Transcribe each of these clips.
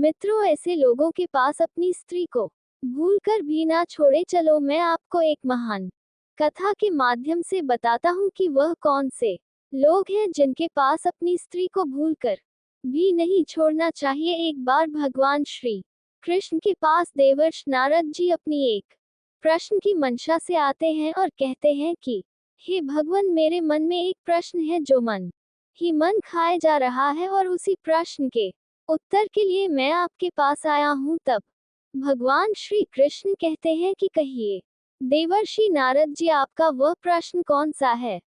मित्रों, ऐसे लोगों के पास अपनी स्त्री को भूलकर भी ना छोड़े। चलो मैं आपको एक महान कथा के माध्यम से बताता हूँ कि वह कौन से लोग हैं जिनके पास अपनी स्त्री को भूलकर भी नहीं छोड़ना चाहिए। एक बार भगवान श्री कृष्ण के पास देवर्षि नारद जी अपनी एक प्रश्न की मंशा से आते हैं और कहते हैं कि हे भगवान, मेरे मन में एक प्रश्न है जो मन ही मन खाए जा रहा है और उसी प्रश्न के उत्तर के लिए मैं आपके पास आया हूँ। तब भगवान श्री कृष्ण कहते हैं कि कहिए देवर्षि नारद जी, आपका वह प्रश्न कौन सा है।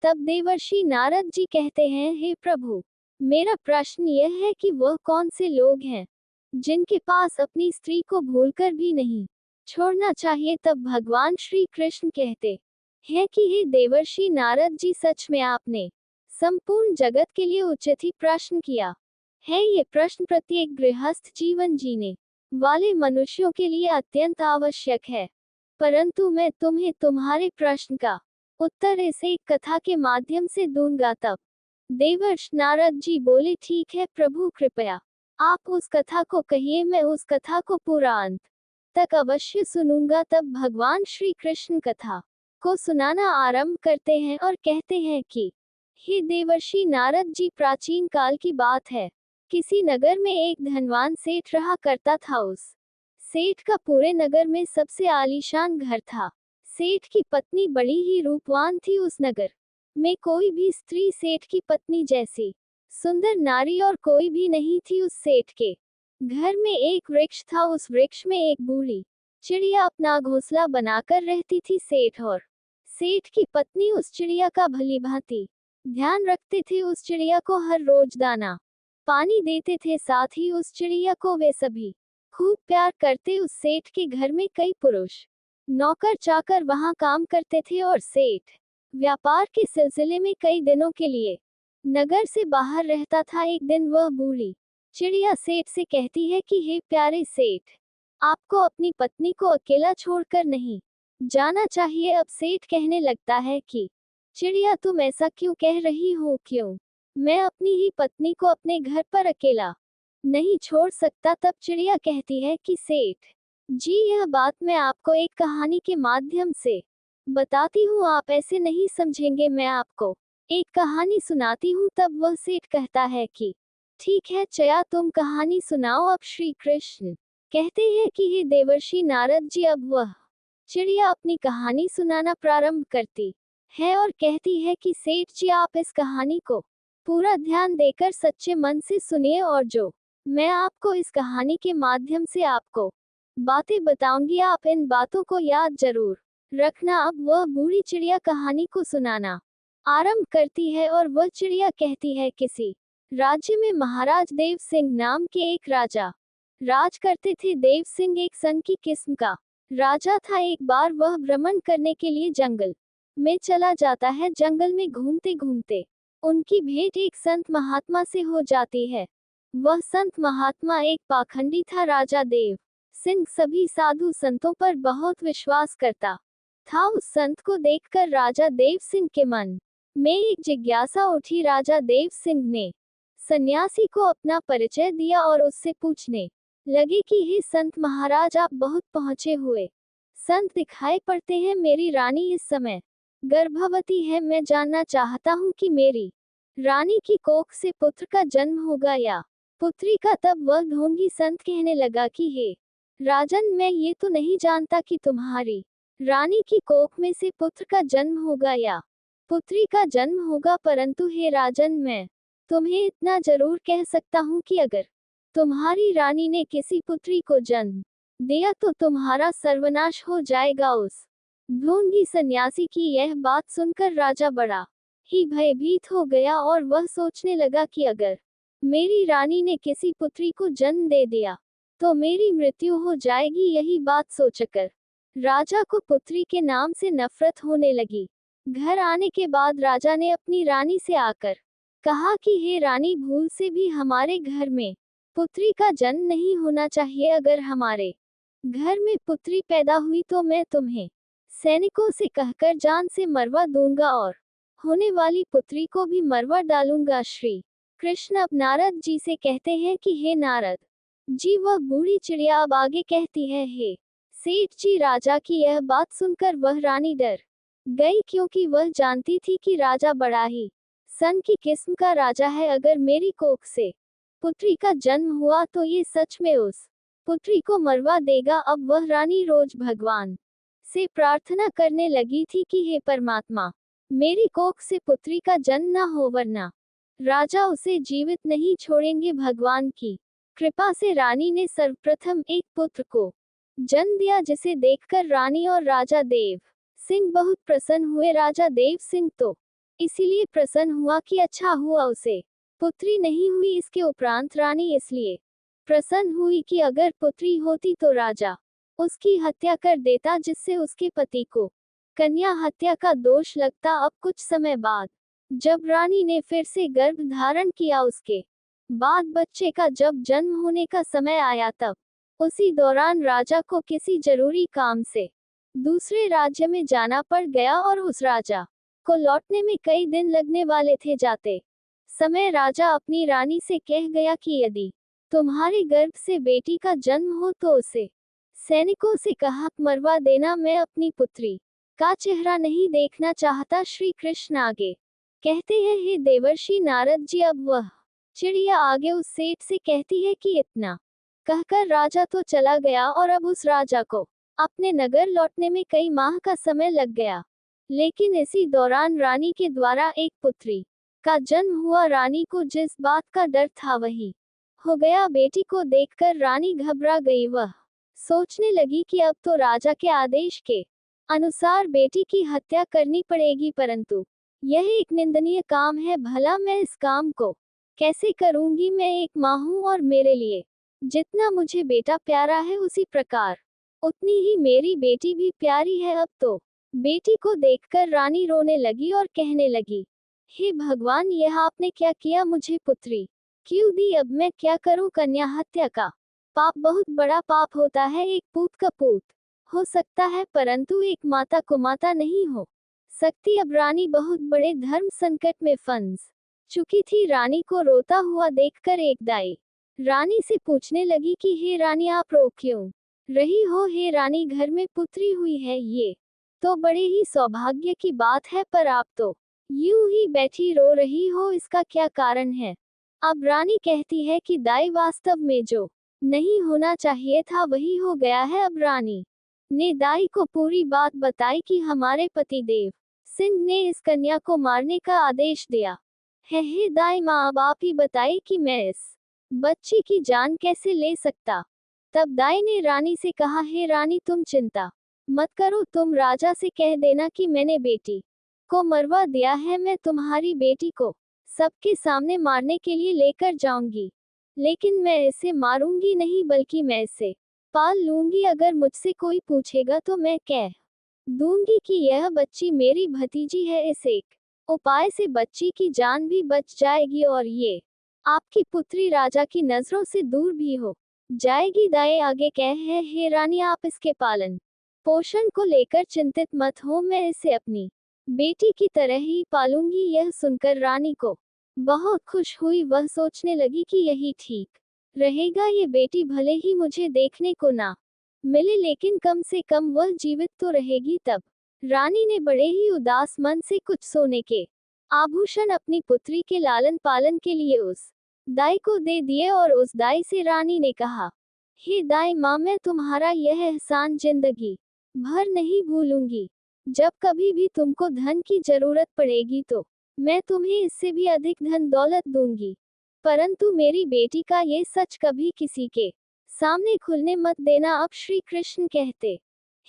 तब देवर्षि नारद जी कहते हैं, हे प्रभु, मेरा प्रश्न यह है कि वह कौन से लोग हैं जिनके पास अपनी स्त्री को भूलकर भी नहीं छोड़ना चाहिए। तब भगवान श्री कृष्ण कहते हैं कि हे देवर्षि नारद जी, सच में आपने संपूर्ण जगत के लिए उचित ही प्रश्न किया है। ये प्रश्न प्रत्येक गृहस्थ जीवन जीने वाले मनुष्यों के लिए अत्यंत आवश्यक है, परंतु मैं तुम्हें तुम्हारे प्रश्न का उत्तर इस एक कथा के माध्यम से दूंगा। तब देवर्षि नारद जी बोले, ठीक है प्रभु, कृपया आप उस कथा को कहिए, मैं उस कथा को पूरा अंत तक अवश्य सुनूंगा। तब भगवान श्री कृष्ण कथा को सुनाना आरंभ करते हैं और कहते हैं कि हे देवर्षि नारद जी, प्राचीन काल की बात है। किसी नगर में एक धनवान सेठ रहा करता था। उस सेठ का पूरे नगर में सबसे आलीशान घर था। सेठ की पत्नी बड़ी ही रूपवान थी। उस नगर में कोई भी स्त्री सेठ की पत्नी जैसी सुंदर नारी और कोई भी नहीं थी। उस सेठ के घर में एक वृक्ष था। उस वृक्ष में एक बूढ़ी चिड़िया अपना घोंसला बनाकर रहती थी। सेठ और सेठ की पत्नी उस चिड़िया का भली भांति ध्यान रखते थे। उस चिड़िया को हर रोज दाना पानी देते थे, साथ ही उस चिड़िया को वे सभी खूब प्यार करते। उस सेठ के घर में कई पुरुष नौकर चाकर वहां काम करते थे और सेठ व्यापार के सिलसिले में कई दिनों के लिए नगर से बाहर रहता था। एक दिन वह बूढ़ी चिड़िया सेठ से कहती है कि हे प्यारे सेठ, आपको अपनी पत्नी को अकेला छोड़कर नहीं जाना चाहिए। अब सेठ कहने लगता है कि चिड़िया, तुम ऐसा क्यों कह रही हो? क्यों मैं अपनी ही पत्नी को अपने घर पर अकेला नहीं छोड़ सकता? तब चिड़िया कहती है कि सेठ जी, यह बात मैं आपको एक कहानी के माध्यम से बताती हूँ, आप ऐसे नहीं समझेंगे। मैं आपको एक कहानी सुनाती हूँ। तब वह सेठ कहता है कि ठीक है चया, तुम कहानी सुनाओ। अब श्री कृष्ण कहते हैं कि हे देवर्षि नारद जी, अब वह चिड़िया अपनी कहानी सुनाना प्रारंभ करती है और कहती है कि सेठ जी, आप इस कहानी को पूरा ध्यान देकर सच्चे मन से सुनिए और जो मैं आपको इस कहानी के माध्यम से आपको बातें बताऊंगी, आप इन बातों को याद जरूर रखना। अब वह बूढ़ी चिड़िया कहानी को सुनाना आरंभ करती है और वह चिड़िया कहती है, किसी राज्य में महाराज देव सिंह नाम के एक राजा राज करते थे। देव सिंह एक सन की किस्म का राजा था। एक बार वह भ्रमण करने के लिए जंगल में चला जाता है। जंगल में घूमते घूमते उनकी भेंट एक संत महात्मा से हो जाती है। वह संत महात्मा एक पाखंडी था। राजा देव सिंह सभी साधु संतों पर बहुत विश्वास करता था। उस संत को देखकर राजा देव सिंह के मन में एक जिज्ञासा उठी। राजा देव सिंह ने सन्यासी को अपना परिचय दिया और उससे पूछने लगे कि हे संत महाराज, आप बहुत पहुंचे हुए संत दिखाई पड़ते हैं। मेरी रानी इस समय गर्भवती है। मैं जानना चाहता हूँ कि मेरी रानी की कोख से पुत्र का जन्म होगा या पुत्री का। तब वह ढोंगी संत कहने लगा कि हे राजन, मैं ये तो नहीं जानता कि तुम्हारी रानी की कोख में से पुत्र का जन्म होगा या पुत्री का जन्म होगा, परंतु हे राजन, मैं तुम्हें इतना जरूर कह सकता हूँ कि अगर तुम्हारी रानी ने किसी पुत्री को जन्म दिया तो तुम्हारा सर्वनाश हो जाएगा। उस ढोंगी सन्यासी की यह बात सुनकर राजा बड़ा ही भयभीत हो गया और वह सोचने लगा कि अगर मेरी रानी ने किसी पुत्री को जन्म दे दिया तो मेरी मृत्यु हो जाएगी। यही बात सोचकर राजा को पुत्री के नाम से नफरत होने लगी। घर आने के बाद राजा ने अपनी रानी से आकर कहा कि हे रानी, भूल से भी हमारे घर में पुत्री का जन्म नहीं होना चाहिए। अगर हमारे घर में पुत्री पैदा हुई तो मैं तुम्हें सैनिकों से कहकर जान से मरवा दूंगा और होने वाली पुत्री को भी मरवा डालूंगा। श्री कृष्ण अब नारद जी से कहते हैं कि हे नारद, जी वह बूढ़ी चिड़िया अब आगे कहती है, हे सेठ जी, राजा की यह बात सुनकर वह रानी डर गई, क्योंकि वह जानती थी कि राजा बड़ा ही सन की किस्म का राजा है। अगर मेरी कोख से पुत्री का जन्म हुआ तो ये सच में उस पुत्री को मरवा देगा। अब वह रानी रोज भगवान से प्रार्थना करने लगी थी कि हे परमात्मा, मेरी कोख से पुत्री का जन्म न हो, वरना राजा उसे जीवित नहीं छोड़ेंगे। भगवान की कृपा से रानी ने सर्वप्रथम एक पुत्र को जन्म दिया, जिसे देखकर रानी और राजा देव सिंह बहुत प्रसन्न हुए। राजा देव सिंह तो इसीलिए प्रसन्न हुआ कि अच्छा हुआ उसे पुत्री नहीं हुई। इसके उपरांत रानी इसलिए प्रसन्न हुई कि अगर पुत्री होती तो राजा उसकी हत्या कर देता, जिससे उसके पति को कन्या हत्या का दोष लगता। अब कुछ समय बाद जब रानी ने फिर से गर्भ धारण किया, उसके बाद बच्चे का जब जन्म होने का समय आया, तब उसी दौरान राजा को किसी जरूरी काम से दूसरे राज्य में जाना पड़ गया और उस राजा को लौटने में कई दिन लगने वाले थे। जाते समय राजा अपनी रानी से कह गया कि यदि तुम्हारे गर्भ से बेटी का जन्म हो तो उसे सैनिकों से कहा मरवा देना, मैं अपनी पुत्री का चेहरा नहीं देखना चाहता। श्री कृष्ण आगे कहते हैं, हे देवर्षि नारद जी, अब वह चिड़िया आगे उस सेठ से कहती है कि इतना कहकर राजा तो चला गया और अब उस राजा को अपने नगर लौटने में कई माह का समय लग गया। लेकिन इसी दौरान रानी के द्वारा एक पुत्री का जन्म हुआ। रानी को जिस बात का डर था वही हो गया। बेटी को देखकर रानी घबरा गई। वह सोचने लगी कि अब तो राजा के आदेश के अनुसार बेटी की हत्या करनी पड़ेगी, परंतु यह एक निंदनीय काम है। भला मैं इस काम को कैसे करूंगी? मैं एक माँ हूँ और मेरे लिए जितना मुझे बेटा प्यारा है, उसी प्रकार उतनी ही मेरी बेटी भी प्यारी है। अब तो बेटी को देखकर रानी रोने लगी और कहने लगी, हे भगवान, यह आपने क्या किया? मुझे पुत्री क्यों दी? अब मैं क्या करूं? कन्या हत्या का पाप बहुत बड़ा पाप होता है। एक पूत का पूत हो सकता है, परंतु एक माता को माता नहीं हो सकती। अब रानी बहुत बड़े धर्म संकट में फंस चुकी थी। रानी को रोता हुआ देखकर एक दाई रानी से पूछने लगी कि हे रानी, आप रो क्यों रही हो? हे रानी, घर में पुत्री हुई है, ये तो बड़े ही सौभाग्य की बात है, पर आप तो यूं ही बैठी रो रही हो, इसका क्या कारण है? अब रानी कहती है कि दाई, वास्तव में जो नहीं होना चाहिए था वही हो गया है। अब रानी ने दाई को पूरी बात बताई कि हमारे पति देव सिंह ने इस कन्या को मारने का आदेश दिया है। हे दाई माँ, अब आप ही बताइए कि मैं इस बच्ची की जान कैसे ले सकता? तब दाई ने रानी से कहा, हे रानी, तुम चिंता मत करो, तुम राजा से कह देना कि मैंने बेटी को मरवा दिया है। मैं तुम्हारी बेटी को सबके सामने मारने के लिए लेकर जाऊंगी, लेकिन मैं इसे मारूंगी नहीं, बल्कि मैं इसे पाल लूंगी। अगर मुझसे कोई पूछेगा तो मैं कह दूंगी कि यह बच्ची मेरी भतीजी है। इस एक उपाय से बच्ची की जान भी बच जाएगी और ये आपकी पुत्री राजा की नजरों से दूर भी हो जाएगी। दाई आगे कह है, हे रानी, आप इसके पालन पोषण को लेकर चिंतित मत हो, मैं इसे अपनी बेटी की तरह ही पालूंगी। यह सुनकर रानी को बहुत खुश हुई। वह सोचने लगी कि यही ठीक रहेगा, ये बेटी भले ही मुझे देखने को ना मिले, लेकिन कम से कम वह जीवित तो रहेगी। तब रानी ने बड़े ही उदास मन से कुछ सोने के आभूषण अपनी पुत्री के लालन पालन के लिए उस दाई को दे दिए और उस दाई से रानी ने कहा, हे दाई माँ, मैं तुम्हारा यह एहसान जिंदगी भर नहीं भूलूंगी। जब कभी भी तुमको धन की जरूरत पड़ेगी तो मैं तुम्हें इससे भी अधिक धन दौलत दूंगी, परंतु मेरी बेटी का ये सच कभी किसी के सामने खुलने मत देना। अब श्री कृष्ण कहते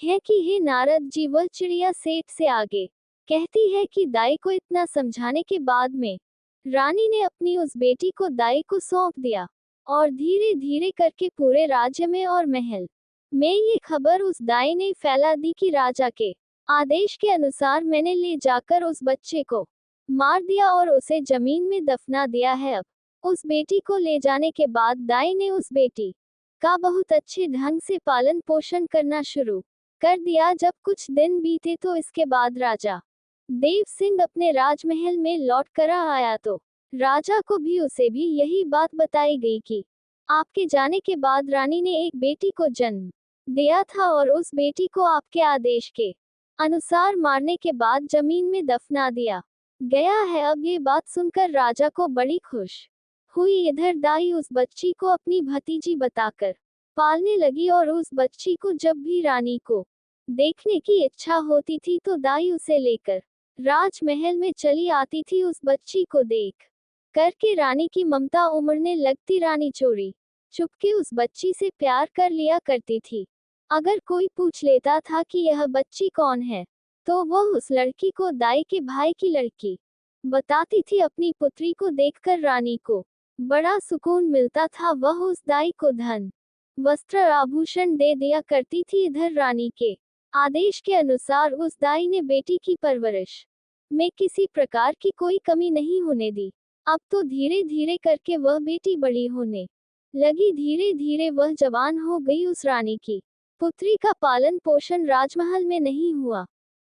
हैं कि हे नारद जी, वह चिड़िया सेठ से आगे कहती है कि दाई को इतना समझाने के बाद में रानी ने अपनी उस बेटी को दाई को सौंप दिया और धीरे धीरे करके पूरे राज्य में और महल में ये खबर उस दाई ने फैला दी कि राजा के आदेश के अनुसार मैंने ले जाकर उस बच्चे को मार दिया और उसे जमीन में दफना दिया है। अब उस बेटी को ले जाने के बाद दाई ने उस बेटी का बहुत अच्छे ढंग से पालन पोषण करना शुरू कर दिया। जब कुछ दिन बीते तो इसके बाद राजा देव सिंह अपने राजमहल में लौट कर आया तो राजा को भी उसे भी यही बात बताई गई कि आपके जाने के बाद रानी ने एक बेटी को जन्म दिया था और उस बेटी को आपके आदेश के अनुसार मारने के बाद जमीन में दफना दिया गया है। अब ये बात सुनकर राजा को बड़ी खुश हुई। इधर दाई उस बच्ची को अपनी भतीजी बताकर पालने लगी और उस बच्ची को जब भी रानी को देखने की इच्छा होती थी तो दाई उसे लेकर राजमहल में चली आती थी। उस बच्ची को देख करके रानी की ममता उमड़ने लगती। रानी चोरी चुपके उस बच्ची से प्यार कर लिया करती थी। अगर कोई पूछ लेता था कि यह बच्ची कौन है तो वह उस लड़की को दाई के भाई की लड़की बताती थी। अपनी पुत्री को देखकर रानी को बड़ा सुकून मिलता था। वह उस दाई को धन वस्त्र आभूषण दे दिया करती थी। इधर रानी के आदेश के अनुसार उस दाई ने बेटी की परवरिश में किसी प्रकार की कोई कमी नहीं होने दी। अब तो धीरे धीरे करके वह बेटी बड़ी होने लगी। धीरे धीरे वह जवान हो गई। उस रानी की पुत्री का पालन पोषण राजमहल में नहीं हुआ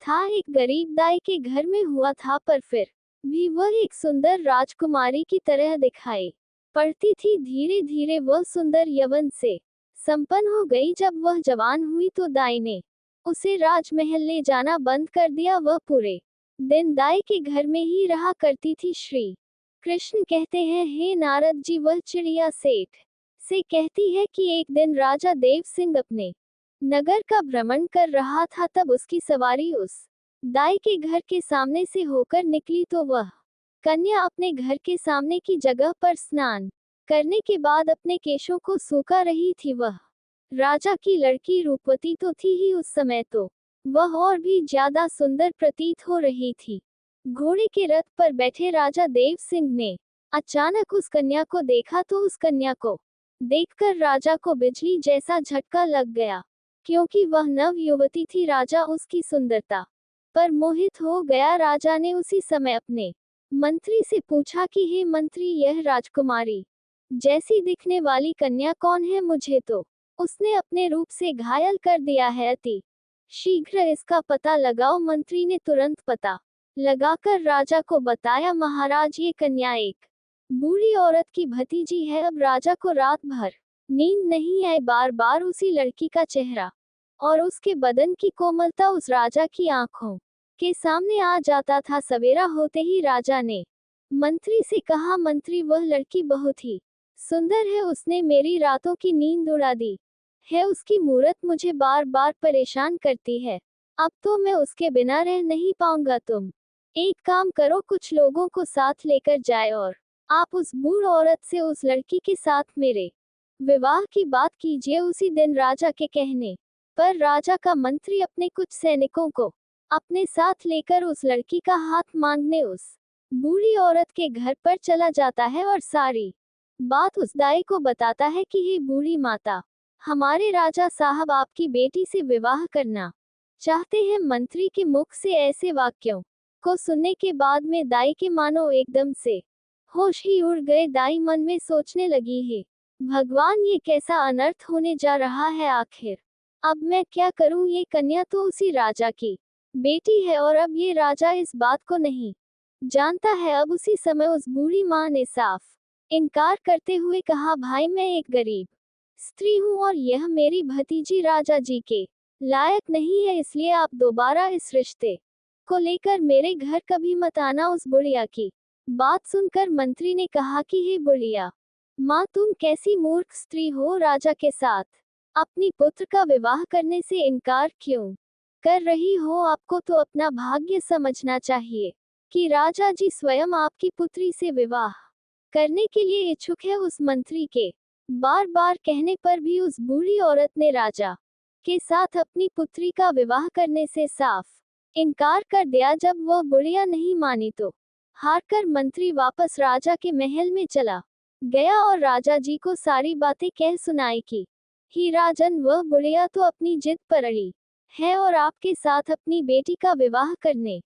था, एक गरीब दाई के घर में हुआ था, पर फिर भी वह एक सुंदर राजकुमारी की तरह दिखाई पड़ती थी। धीरे धीरे वह सुंदर यौवन से संपन्न हो गई। जब वह जवान हुई तो दाई ने उसे राजमहल ले जाना बंद कर दिया। वह पूरे दिन दाई के घर में ही रहा करती थी। श्री कृष्ण कहते हैं, हे नारद जी, वह चिड़िया सेठ से कहती है कि एक दिन राजा देव सिंह अपने नगर का भ्रमण कर रहा था। तब उसकी सवारी उस दाई के घर के सामने से होकर निकली तो वह कन्या अपने घर के सामने की जगह पर स्नान करने के बाद अपने केशों को सूखा रही थी। वह राजा की लड़की रूपवती तो थी ही, उस समय तो वह और भी ज्यादा सुंदर प्रतीत हो रही थी। घोड़े के रथ पर बैठे राजा देव सिंह ने अचानक उस कन्या को देखा तो उस कन्या को देखकर राजा को बिजली जैसा झटका लग गया, क्योंकि वह नव युवती थी। राजा उसकी सुंदरता पर मोहित हो गया। राजा ने उसी समय अपने मंत्री से पूछा कि हे मंत्री, यह राजकुमारी जैसी दिखने वाली कन्या कौन है? मुझे तो उसने अपने रूप से घायल कर दिया है, अति शीघ्र इसका पता लगाओ। मंत्री ने तुरंत पता लगाकर राजा को बताया, महाराज, ये कन्या एक बूढ़ी औरत की भतीजी है। अब राजा को रात भर नींद नहीं आई। बार बार उसी लड़की का चेहरा और उसके बदन की कोमलता उस राजा की आंखों के सामने आ जाता था। सवेरा होते ही राजा ने मंत्री से कहा, मंत्री, वह लड़की बहुत ही सुंदर है, उसने मेरी रातों की नींद उड़ा दी है। उसकी मूरत मुझे बार बार परेशान करती है। अब तो मैं उसके बिना रह नहीं पाऊंगा। तुम एक काम करो, कुछ लोगों को साथ लेकर जाए और आप उस बूढ़ औरत से उस लड़की के साथ मेरे विवाह की बात कीजिए। उसी दिन राजा के कहने पर राजा का मंत्री अपने कुछ सैनिकों को अपने साथ लेकर उस लड़की का हाथ मांगने उस बूढ़ी औरत के घर पर चला जाता है और सारी बात उस दाई को बताता है कि हे बूढ़ी माता, हमारे राजा साहब आपकी बेटी से विवाह करना चाहते हैं। मंत्री के मुख से ऐसे वाक्यों को सुनने के बाद में दाई के मानो एकदम से होश ही उड़ गए। दाई मन में सोचने लगी, है भगवान, ये कैसा अनर्थ होने जा रहा है? आखिर अब मैं क्या करूं? ये कन्या तो उसी राजा की बेटी है और अब ये राजा इस बात को नहीं जानता है। अब उसी समय उस बूढ़ी माँ ने साफ इनकार करते हुए कहा, भाई, मैं एक गरीब स्त्री हूँ और यह मेरी भतीजी राजा जी के लायक नहीं है, इसलिए आप दोबारा इस रिश्ते को लेकर मेरे घर कभी मत आना। उस बुढ़िया की बात सुनकर मंत्री ने कहा कि हे बुढ़िया माँ, तुम कैसी मूर्ख स्त्री हो? राजा के साथ अपनी पुत्र का विवाह करने से इनकार क्यों कर रही हो? आपको तो अपना भाग्य समझना चाहिए कि राजा जी स्वयं आपकी पुत्री से विवाह करने के लिए इच्छुक है। उस मंत्री के बार बार कहने पर भी उस बूढ़ी औरत ने राजा के साथ अपनी पुत्री का विवाह करने से साफ इनकार कर दिया। जब वह बुढ़िया नहीं मानी तो हारकर मंत्री वापस राजा के महल में चला गया और राजा जी को सारी बातें कह सुनाई कि ही राजन, वह बुढ़िया तो अपनी जिद पर अड़ी है और आपके साथ अपनी बेटी का विवाह करने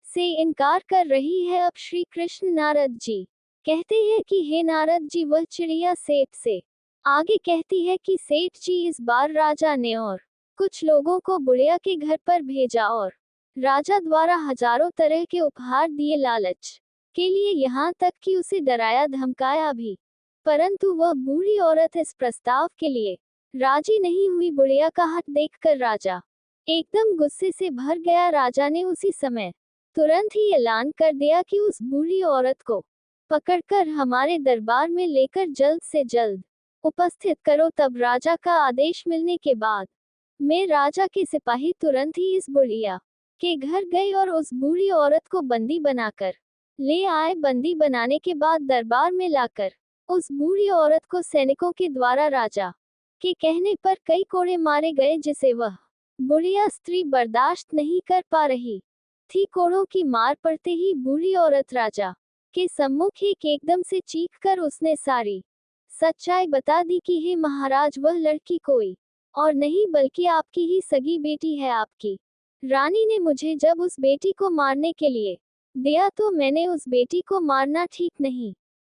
से इनकार कर रही है। अब श्री कृष्ण नारद जी कहते हैं कि हे नारद जी, वह चिड़िया सेठ से आगे कहती है कि सेठ जी, इस बार राजा ने और कुछ लोगों को बुढ़िया के घर पर भेजा और राजा द्वारा हजारों तरह के उपहार दिए, लालच के लिए, यहाँ तक कि उसे डराया धमकाया भी। परंतु वह बूढ़ी औरत इस प्रस्ताव के लिए राजी नहीं हुई। बुढ़िया का हट देखकर राजा एकदम गुस्से से भर गया। राजा ने उसी समय तुरंत ही ऐलान कर दिया कि उस बूढ़ी औरत को पकड़कर हमारे दरबार में लेकर जल्द से जल्द उपस्थित करो। तब राजा का आदेश मिलने के बाद मैं राजा के सिपाही तुरंत ही इस बुढ़िया के घर गए और उस बूढ़ी औरत को बंदी बनाकर ले आए। बंदी बनाने के बाद दरबार में लाकर उस बूढ़ी औरत को सैनिकों के द्वारा राजा के कहने पर कई कोड़े मारे गए, जिसे वह बुढ़िया स्त्री बर्दाश्त नहीं कर पा रही थी। कोड़ों की मार पड़ते ही बूढ़ी औरत राजा के सम्मुख एकदम से चीख कर उसने सारी सच्चाई बता दी कि हे महाराज, वह लड़की कोई और नहीं बल्कि आपकी ही सगी बेटी है। आपकी रानी ने मुझे जब उस बेटी को मारने के लिए दिया तो मैंने उस बेटी को मारना ठीक नहीं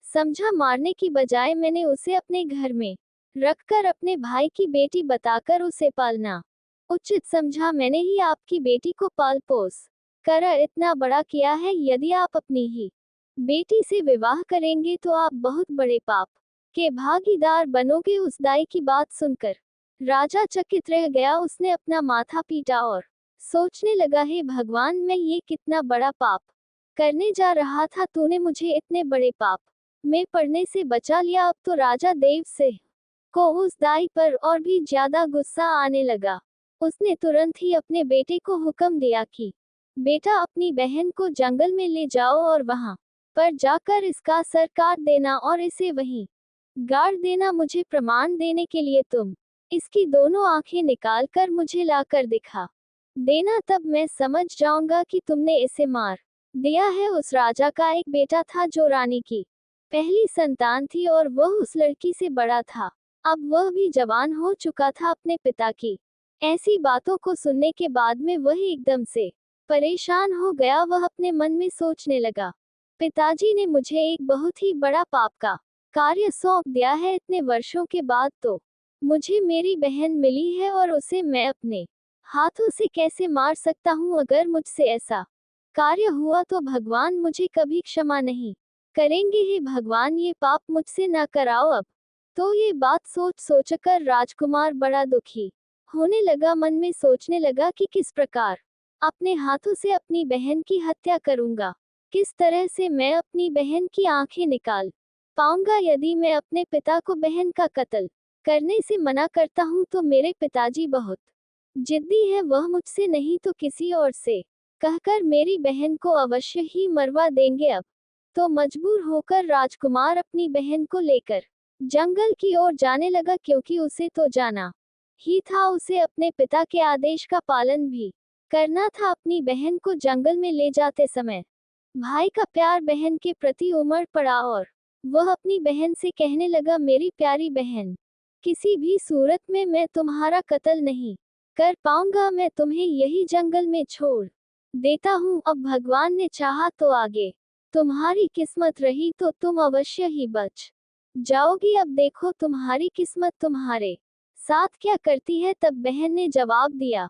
समझा। मारने की बजाय मैंने उसे अपने घर में रखकर अपने भाई की बेटी बताकर उसे पालना उचित समझा। मैंने ही आपकी बेटी को पाल पोस कर इतना बड़ा किया है। यदि आप अपनी ही बेटी से विवाह करेंगे तो आप बहुत बड़े पाप के भागीदार बनोगे। उस दाई की बात सुनकर राजा चकित रह गया। उसने अपना माथा पीटा और सोचने लगा, हे भगवान, मैं ये कितना बड़ा पाप करने जा रहा था। तूने मुझे इतने बड़े पाप में पड़ने से बचा लिया। अब तो राजा देव सिंह को उस दाई पर और भी ज्यादा गुस्सा आने लगा। उसने तुरंत ही अपने बेटे को हुक्म दिया कि बेटा, अपनी बहन को जंगल में ले जाओ और वहां पर जाकर इसका सर काट देना और इसे वहीं गाड़ देना। मुझे प्रमाण देने के लिए तुम इसकी दोनों आंखें निकाल कर मुझे लाकर दिखा देना, तब मैं समझ जाऊंगा कि तुमने इसे मार दिया है। उस राजा का एक बेटा था जो रानी की पहली संतान थी और वह उस लड़की से बड़ा था। अब वह भी जवान हो चुका था। अपने पिता की ऐसी बातों को सुनने के बाद में वह एकदम से परेशान हो गया। वह अपने मन में सोचने लगा, पिताजी ने मुझे एक बहुत ही बड़ा पाप का कार्य सौंप दिया है। इतने वर्षों के बाद तो मुझे मेरी बहन मिली है और उसे मैं अपने हाथों से कैसे मार सकता हूँ। अगर मुझसे ऐसा कार्य हुआ तो भगवान मुझे कभी क्षमा नहीं करेंगे। हे भगवान, ये पाप मुझसे न कराओ। अब तो ये बात सोच सोचकर राजकुमार बड़ा दुखी होने लगा। मन में सोचने लगा कि किस प्रकार अपने हाथों से अपनी बहन की हत्या करूंगा, किस तरह से मैं अपनी बहन की आंखें निकाल पाऊंगा। यदि मैं अपने पिता को बहन का कत्ल करने से मना करता हूँ तो मेरे पिताजी बहुत जिद्दी है। वह मुझसे नहीं तो किसी और से कहकर मेरी बहन को अवश्य ही मरवा देंगे। अब तो मजबूर होकर राजकुमार अपनी बहन को लेकर जंगल की ओर जाने लगा, क्योंकि उसे तो जाना ही था। उसे अपने पिता के आदेश का पालन भी करना था। अपनी बहन को जंगल में ले जाते समय भाई का प्यार बहन के प्रति उमड़ पड़ा और वह अपनी बहन से कहने लगा, मेरी प्यारी बहन, किसी भी सूरत में मैं तुम्हारा कत्ल नहीं कर पाऊंगा। मैं तुम्हें यही जंगल में छोड़ देता हूँ। अब भगवान ने चाहा तो आगे तुम्हारी किस्मत रही तो तुम अवश्य ही बच जाओगी। अब देखो तुम्हारी किस्मत तुम्हारे साथ क्या करती है। तब बहन ने जवाब दिया,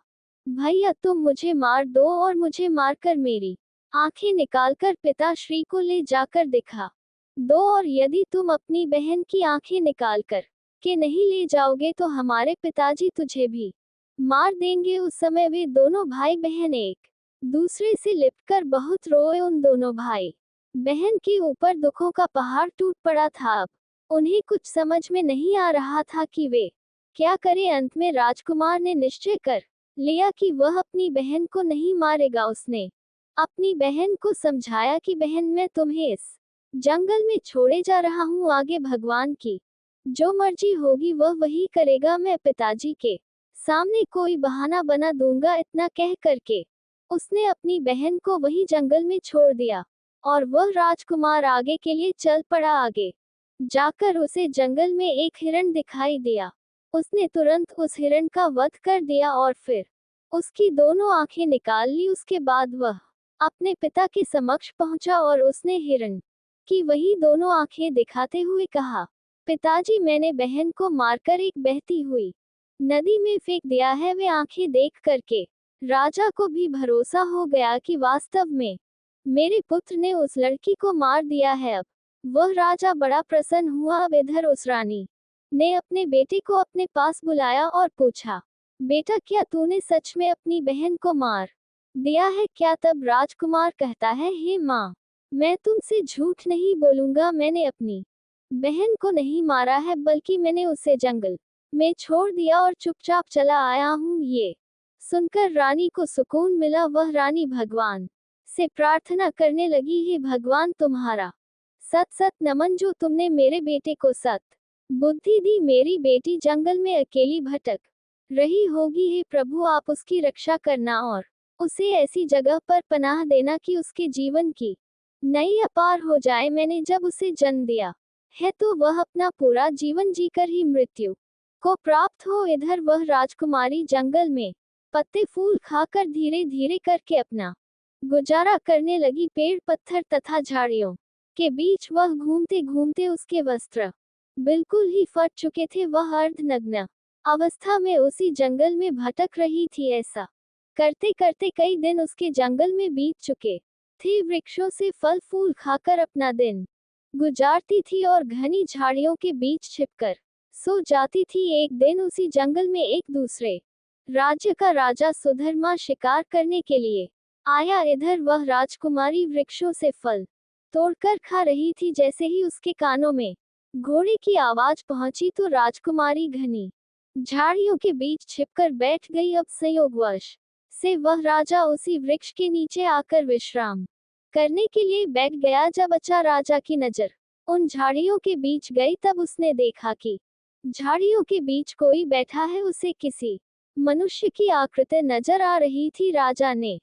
भैया, तुम मुझे मार दो और मुझे मारकर मेरी आंखें निकालकर पिताश्री को ले जाकर दिखा दो, और यदि तुम अपनी बहन की आंखें निकालकर के नहीं ले जाओगे तो हमारे पिताजी तुझे भी मार देंगे। उस समय वे दोनों भाई बहन एक दूसरे से लिपटकर बहुत रोए। उन दोनों भाई बहन के ऊपर दुखों का पहाड़ टूट पड़ा था। अब उन्हें कुछ समझ में नहीं आ रहा था कि वे क्या करें। अंत में राजकुमार ने निश्चय कर लिया कि वह अपनी बहन को नहीं मारेगा। उसने अपनी बहन को समझाया कि बहन, मैं तुम्हें इस जंगल में छोड़े जा रहा हूँ। आगे भगवान की जो मर्जी होगी वह वही करेगा। मैं पिताजी के सामने कोई बहाना बना दूंगा। इतना कह करके उसने अपनी बहन को वही जंगल में छोड़ दिया और वह राजकुमार आगे के लिए चल पड़ा। आगे जाकर उसे जंगल में एक हिरण दिखाई दिया। उसने तुरंत उस हिरण का वध कर दिया और फिर उसकी दोनों आंखें निकाल ली। उसके बाद वह अपने पिता के समक्ष पहुंचा और उसने हिरण की वही दोनों आंखें दिखाते हुए कहा, पिताजी, मैंने बहन को मारकर एक बहती हुई नदी में फेंक दिया है। वे आंखें देख करके राजा को भी भरोसा हो गया कि वास्तव में मेरे पुत्र ने उस लड़की को मार दिया है। अब वह राजा बड़ा प्रसन्न हुआ। अब इधर उस रानी ने अपने बेटे को अपने पास बुलाया और पूछा, बेटा क्या तूने सच में अपनी बहन को मार दिया है क्या? तब राजकुमार कहता है, हे माँ, मैं तुमसे झूठ नहीं बोलूंगा, मैंने अपनी बहन को नहीं मारा है, बल्कि मैंने उसे जंगल में छोड़ दिया और चुपचाप चला आया हूँ। ये सुनकर रानी को सुकून मिला। वह रानी भगवान से प्रार्थना करने लगी, हे भगवान, तुम्हारा सत सत नमन जो तुमने मेरे बेटे को सत बुद्धि दी। मेरी बेटी जंगल में अकेली भटक रही होगी, हे प्रभु आप उसकी रक्षा करना और उसे ऐसी जगह पर पनाह देना कि उसके जीवन की नई अपार हो जाए। मैंने जब उसे जन्म दिया है तो वह अपना पूरा जीवन जीकर ही मृत्यु को प्राप्त हो। इधर वह राजकुमारी जंगल में पत्ते फूल खाकर धीरे धीरे करके अपना गुजारा करने लगी। पेड़ पत्थर तथा झाड़ियों के बीच वह घूमते घूमते उसके वस्त्र बिल्कुल ही फट चुके थे। वह अर्धनग्न अवस्था में उसी जंगल में भटक रही थी। ऐसा करते करते कई दिन उसके जंगल में बीत चुके थे। वृक्षों से फल फूल खाकर अपना दिन गुजारती थी और घनी झाड़ियों के बीच छिपकर सो जाती थी। एक दिन उसी जंगल में एक दूसरे राज्य का राजा सुधर्मा शिकार करने के लिए आया। इधर वह राजकुमारी वृक्षों से फल तोड़कर खा रही थी। जैसे ही उसके कानों में घोड़े की आवाज पहुंची तो राजकुमारी घनी झाड़ियों के बीच छिपकर बैठ गई। अब संयोगवश से वह राजा उसी वृक्ष के नीचे आकर विश्राम करने के लिए बैठ गया। जब अचानक राजा की नजर उन झाड़ियों के बीच गई तब उसने देखा कि झाड़ियों के बीच कोई बैठा है। उसे किसी मनुष्य की आकृति नजर आ रही थी। राजा ने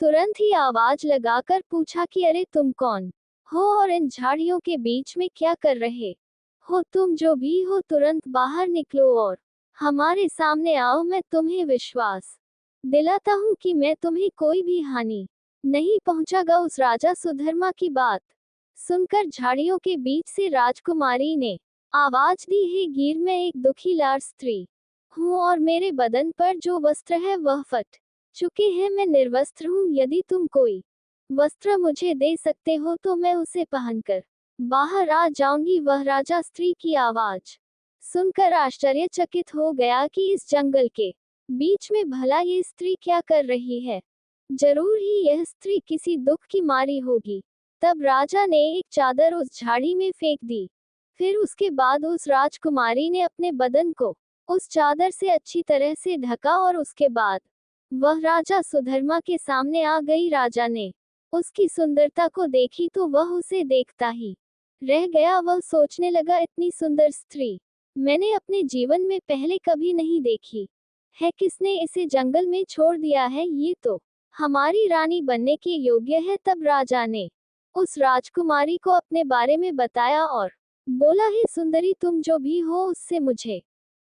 तुरंत ही आवाज लगाकर पूछा कि अरे तुम कौन हो और इन झाड़ियों के बीच में क्या कर रहे हो? तुम जो भी हो तुरंत बाहर निकलो और हमारे सामने आओ। मैं तुम्हें विश्वास दिलाता हूँ कि मैं तुम्हें कोई भी हानि नहीं पहुंचागा। उस राजा सुधर्मा की बात सुनकर झाड़ियों के बीच से राजकुमारी ने आवाज दी, हे गिर, मैं एक दुखी लार स्त्री हूँ और मेरे बदन पर जो वस्त्र है वह फट चुके हैं। मैं निर्वस्त्र हूँ। यदि तुम कोई वस्त्र मुझे दे सकते हो तो मैं उसे पहनकर बाहर आ जाऊंगी। वह राजा स्त्री की आवाज सुनकर आश्चर्यचकित हो गया कि इस जंगल के बीच में भला ये स्त्री क्या कर रही है? जरूर ही यह स्त्री किसी दुख की मारी होगी। तब राजा ने एक चादर उस झाड़ी में फेंक दी। फिर उसके बाद उस राजकुमारी ने अपने बदन को उस चादर से अच्छी तरह से ढका और उसके बाद वह राजा सुधर्मा के सामने आ गई। राजा ने उसकी सुंदरता को देखी तो वह उसे देखता ही रह गया। वह सोचने लगा, इतनी सुंदर स्त्री मैंने अपने जीवन में पहले कभी नहीं देखी है। किसने इसे जंगल में छोड़ दिया है? ये तो हमारी रानी बनने के योग्य है। तब राजा ने उस राजकुमारी को अपने बारे में बताया और बोला, हे सुंदरी, तुम जो भी हो उससे मुझे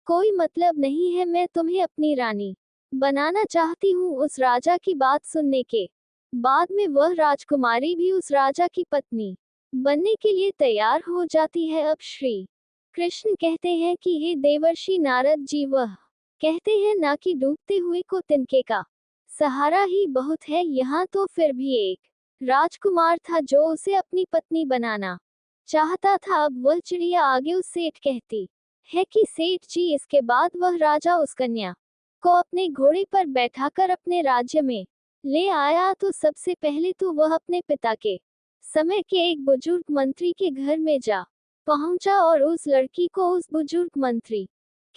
कोई मतलब नहीं है। मैं तुम्हें अपनी रानी बनाना चाहती हूँ। उस राजा की बात सुनने के बाद में वह राजकुमारी भी उस राजा की पत्नी बनने के लिए तैयार हो जाती है। अब श्री कृष्ण कहते हैं कि हे देवर्षि नारद जी, वह कहते हैं ना कि डूबते हुए को तिनके का सहारा ही बहुत है। यहाँ तो फिर भी एक राजकुमार था जो उसे अपनी पत्नी बनाना चाहता था। अब वह चिड़िया आगे उस सेठ कहती है कि सेठ जी, इसके बाद वह राजा उस कन्या को अपने घोड़े पर बैठाकर अपने राज्य में ले आया। तो सबसे पहले तो वह अपने पिता के समय के एक बुजुर्ग मंत्री के घर में जा पहुंचा और उस लड़की को उस बुजुर्ग मंत्री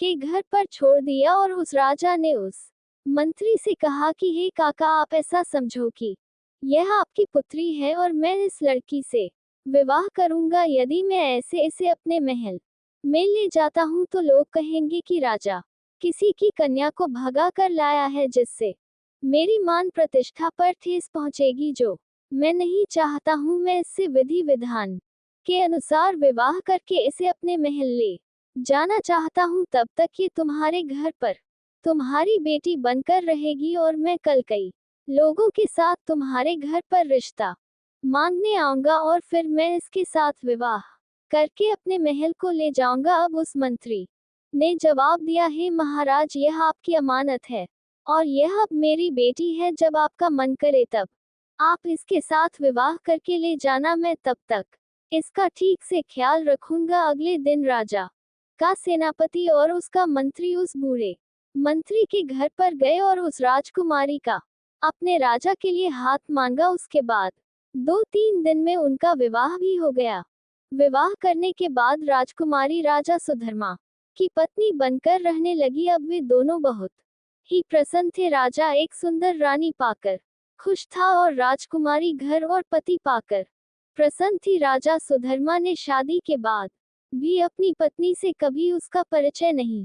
के घर पर छोड़ दिया। और उस राजा ने उस मंत्री से कहा कि हे काका, आप ऐसा समझो कि यह आपकी पुत्री है और मैं इस लड़की से विवाह करूंगा। यदि मैं ऐसे इसे अपने महल में ले जाता हूँ तो लोग कहेंगे कि राजा किसी की कन्या को भगा कर लाया है, जिससे मेरी मान प्रतिष्ठा पर ठेस पहुंचेगी, जो मैं नहीं चाहता हूँ। मैं इससे विधि विधान के अनुसार विवाह करके इसे अपने महल ले जाना चाहता हूँ। तब तक ये तुम्हारे घर पर तुम्हारी बेटी बनकर रहेगी और मैं कल कई लोगों के साथ तुम्हारे घर पर रिश्ता मांगने आऊंगा और फिर मैं इसके साथ विवाह करके अपने महल को ले जाऊंगा। अब उस मंत्री ने जवाब दिया, हे महाराज, यह आपकी अमानत है और यह अब मेरी बेटी है। जब आपका मन करे तब आप इसके साथ विवाह करके ले जाना। मैं तब तक इसका ठीक से ख्याल रखूंगा। अगले दिन राजा का सेनापति और उसका मंत्री उस बूढ़े मंत्री के घर पर गए और उस राजकुमारी का अपने राजा के लिए हाथ मांगा। उसके बाद 2-3 दिन में उनका विवाह भी हो गया। विवाह करने के बाद राजकुमारी राजा सुधर्मा की पत्नी बनकर रहने लगी। अब वे दोनों बहुत ही प्रसन्न थे। राजा एक सुंदर रानी पाकर खुश था और राजकुमारी घर और पति पाकर प्रसन्न थी। राजा सुधर्मा ने शादी के बाद भी अपनी पत्नी से कभी उसका परिचय नहीं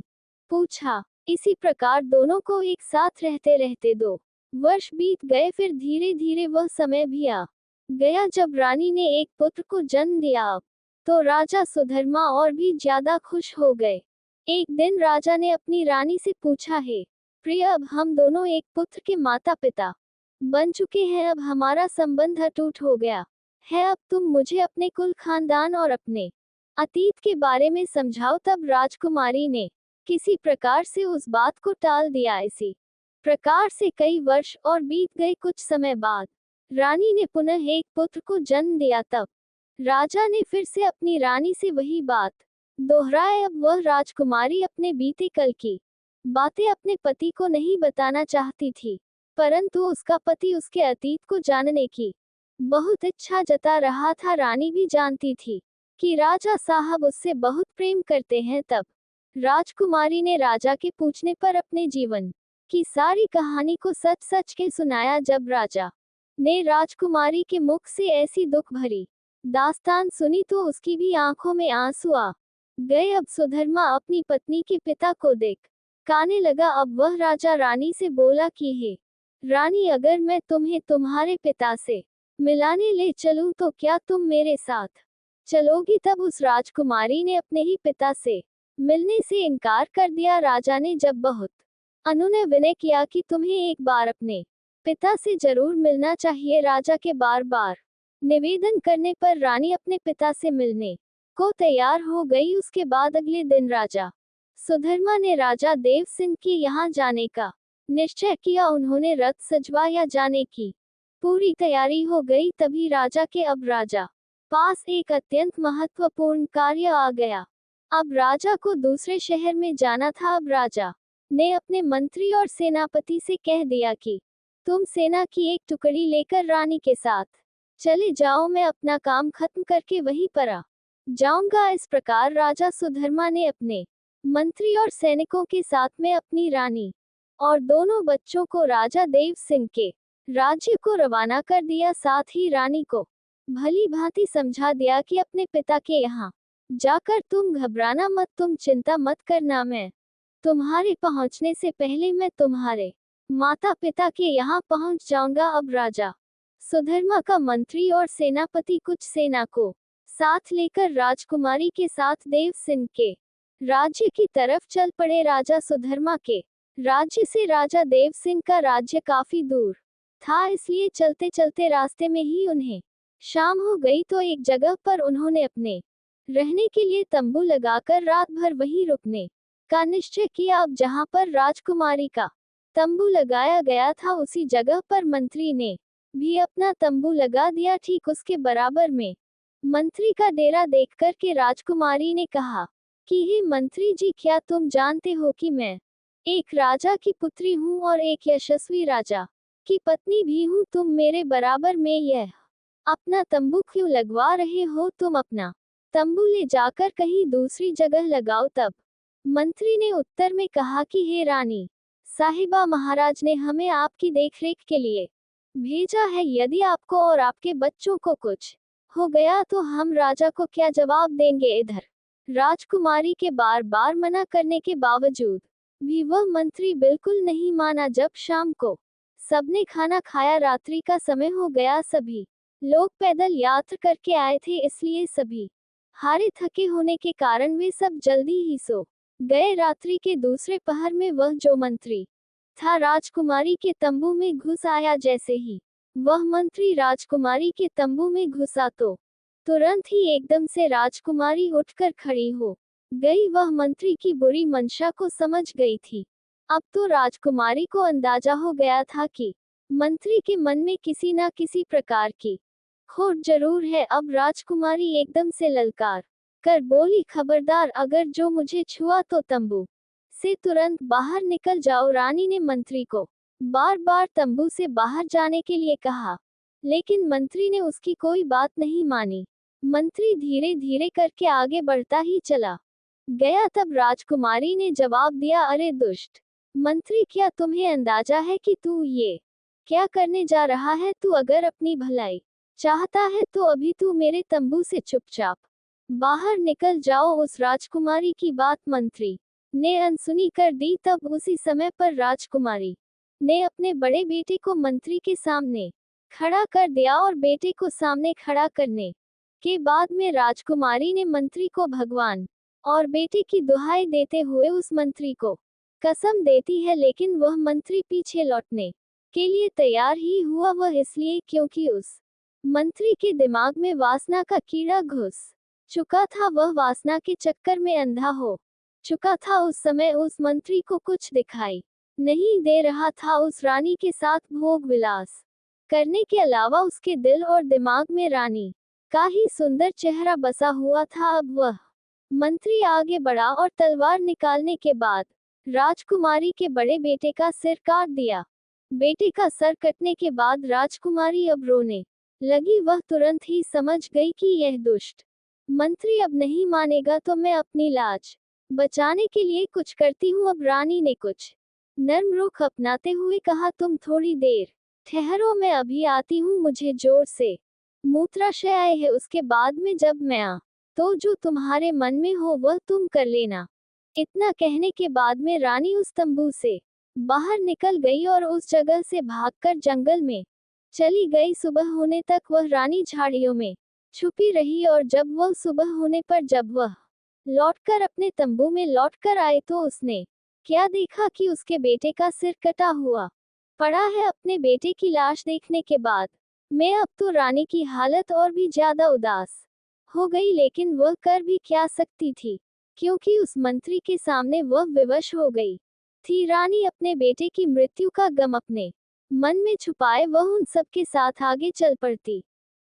पूछा। इसी प्रकार दोनों को एक साथ रहते रहते 2 वर्ष बीत गए। फिर धीरे धीरे वह समय भी आ गया जब रानी ने एक पुत्र को जन्म दिया। अब तो राजा सुधर्मा और भी ज्यादा खुश हो गए। एक दिन राजा ने अपनी रानी से पूछा, हे प्रिय, अब हम दोनों एक पुत्र के माता पिता बन चुके हैं। अब हमारा संबंध अटूट हो गया है। अब तुम मुझे अपने कुल खानदान और अपने अतीत के बारे में समझाओ। तब राजकुमारी ने किसी प्रकार से उस बात को टाल दिया। इसी प्रकार से कई वर्ष और बीत गए। कुछ समय बाद रानी ने पुनः एक पुत्र को जन्म दिया। तब राजा ने फिर से अपनी रानी से वही बात दोहराई। अब वह राजकुमारी अपने बीते कल की बातें अपने पति को नहीं बताना चाहती थी, परंतु उसका पति उसके अतीत को जानने की बहुत इच्छा जता रहा था। रानी भी जानती थी कि राजा साहब उससे बहुत प्रेम करते हैं। तब राजकुमारी ने राजा के पूछने पर अपने जीवन की सारी कहानी को सच सच के सुनाया। जब राजा ने राजकुमारी के मुख से ऐसी दुख भरी दास्तान सुनी तो उसकी भी आंखों में आंसू आ गए। अब सुधर्मा अपनी पत्नी के पिता को देख काने लगा। अब वह राजा रानी से बोला कि हे रानी, अगर मैं तुम्हें तुम्हारे पिता से मिलाने ले चलूं तो क्या तुम मेरे साथ चलोगी? तब उस राजकुमारी ने अपने ही पिता से मिलने से इनकार कर दिया। राजा ने जब बहुत अनुनय विनय किया कि तुम्हें एक बार अपने पिता से जरूर मिलना चाहिए, राजा के बार बार निवेदन करने पर रानी अपने पिता से मिलने को तैयार हो गई। उसके बाद अगले दिन राजा सुधर्मा ने राजा देव सिंह के यहाँ जाने का निश्चय किया। उन्होंने रथ सजवाया। जाने की पूरी तैयारी हो गई। तभी राजा के अब राजा पास एक अत्यंत महत्वपूर्ण कार्य आ गया। अब राजा को दूसरे शहर में जाना था। अब राजा ने अपने मंत्री और सेनापति से कह दिया कि तुम सेना की एक टुकड़ी लेकर रानी के साथ चले जाओ, मैं अपना काम खत्म करके वहीं पर आ जाऊंगा। इस प्रकार राजा सुधर्मा ने अपने मंत्री और सैनिकों के साथ में अपनी रानी और दोनों बच्चों को राजा देव सिंह के राज्य को रवाना कर दिया। साथ ही रानी को भली भांति समझा दिया कि अपने पिता के यहाँ जाकर तुम घबराना मत, तुम चिंता मत करना, मैं तुम्हारे पहुंचने से पहले मैं तुम्हारे माता पिता के यहाँ पहुंच जाऊंगा। अब राजा सुधर्मा का मंत्री और सेनापति कुछ सेना को साथ लेकर राजकुमारी के साथ देव सिंह के राज्य की तरफ चल पड़े। राजा सुधर्मा के राज्य से राजा देव सिंह का राज्य काफी दूर था, इसलिए चलते चलते रास्ते में ही उन्हें शाम हो गई। तो एक जगह पर उन्होंने अपने रहने के लिए तंबू लगाकर रात भर वहीं रुकने का निश्चय किया। अब जहां पर राजकुमारी का तंबू लगाया गया था उसी जगह पर मंत्री ने भी अपना तंबू लगा दिया। ठीक उसके बराबर में मंत्री का डेरा देखकर के राजकुमारी ने कहा कि हे मंत्री जी, क्या तुम जानते हो कि मैं एक राजा की पुत्री हूँ और एक यशस्वी राजा की पत्नी भी हूँ। तुम मेरे बराबर में यह अपना तंबू क्यों लगवा रहे हो? तुम अपना तंबू ले जाकर कहीं दूसरी जगह लगाओ। तब मंत्री ने उत्तर में कहा कि हे रानी साहिबा, महाराज ने हमें आपकी देखरेख के लिए भेजा है। यदि आपको और आपके बच्चों को कुछ हो गया तो हम राजा को क्या जवाब देंगे? इधर राजकुमारी के बार बार मना करने के बावजूद भी वह मंत्री बिल्कुल नहीं माना। जब शाम को सबने खाना खाया, रात्रि का समय हो गया, सभी लोग पैदल यात्रा करके आए थे, इसलिए सभी हारे थके होने के कारण वे सब जल्दी ही सो गए। रात्रि के दूसरे पहर में वह जो मंत्री था राजकुमारी के तंबू में घुस आया। जैसे ही वह मंत्री राजकुमारी के तंबू में घुसा तो तुरंत ही एकदम से राजकुमारी उठकर खड़ी हो गई। वह मंत्री की बुरी मंशा को समझ गई थी। अब तो राजकुमारी को अंदाजा हो गया था कि मंत्री के मन में किसी न किसी प्रकार की खोट जरूर है। अब राजकुमारी एकदम से ललकार कर बोली, खबरदार, अगर जो मुझे छुआ तो तंबू से तुरंत बाहर निकल जाओ। रानी ने मंत्री को बार बार तंबू से बाहर जाने के लिए कहा, लेकिन मंत्री ने उसकी कोई बात नहीं मानी। मंत्री धीरे धीरे करके आगे बढ़ता ही चला गया। तब राजकुमारी ने जवाब दिया, अरे दुष्ट मंत्री, क्या तुम्हें अंदाजा है कि तू ये क्या करने जा रहा है? तू अगर अपनी भलाई चाहता है तो अभी तू मेरे तंबू से चुपचाप बाहर निकल जाओ। उस राजकुमारी की बात मंत्री ने अनसुनी कर दी। तब उसी समय पर राजकुमारी ने अपने बड़े बेटे को मंत्री के सामने खड़ा कर दिया और बेटे को सामने खड़ा करने के बाद में राजकुमारी ने मंत्री को भगवान और बेटे की दुहाई देते हुए उस मंत्री को कसम देती है, लेकिन वह मंत्री पीछे लौटने के लिए तैयार ही हुआ। वह इसलिए क्योंकि उस मंत्री के दिमाग में वासना का कीड़ा घुस चुका था। वह वासना के चक्कर में अंधा हो चुका था। उस समय उस मंत्री को कुछ दिखाई नहीं दे रहा था। उस रानी के साथ भोग विलास करने के अलावा उसके दिल और दिमाग में रानी का ही सुंदर चेहरा बसा हुआ था। अब वह मंत्री आगे बढ़ा और तलवार निकालने के बाद राजकुमारी के बड़े बेटे का सिर काट दिया। बेटे का सर कटने के बाद राजकुमारी अब रोने लगी। वह तुरंत ही समझ गई कि यह दुष्ट मंत्री अब नहीं मानेगा, तो मैं अपनी लाज बचाने के लिए कुछ करती हूँ। अब रानी ने कुछ नर्म रुख अपनाते हुए कहा, तुम थोड़ी देर ठहरो, मैं अभी आती हूँ। मुझे जोर से मूत्राशय आए है, उसके बाद में जब मैं आ तो जो तुम्हारे मन में हो वह तुम कर लेना। इतना कहने के बाद में रानी उस तंबू से बाहर निकल गई और उस जगह से भागकर जंगल में चली गई। सुबह होने तक वह रानी झाड़ियों में छुपी रही और जब वह सुबह होने पर जब वह लौटकर अपने तंबू में लौटकर आए तो उसने क्या देखा कि उसके बेटे का सिर कटा हुआ पड़ा है। अपने बेटे की लाश देखने के बाद मैं अब तो रानी की हालत और भी ज्यादा उदास हो गई, लेकिन वह कर भी क्या सकती थी, क्योंकि उस मंत्री के सामने वह विवश हो गई थी। रानी अपने बेटे की मृत्यु का गम अपने मन में छुपाए वह उन सब के साथ आगे चल पड़ती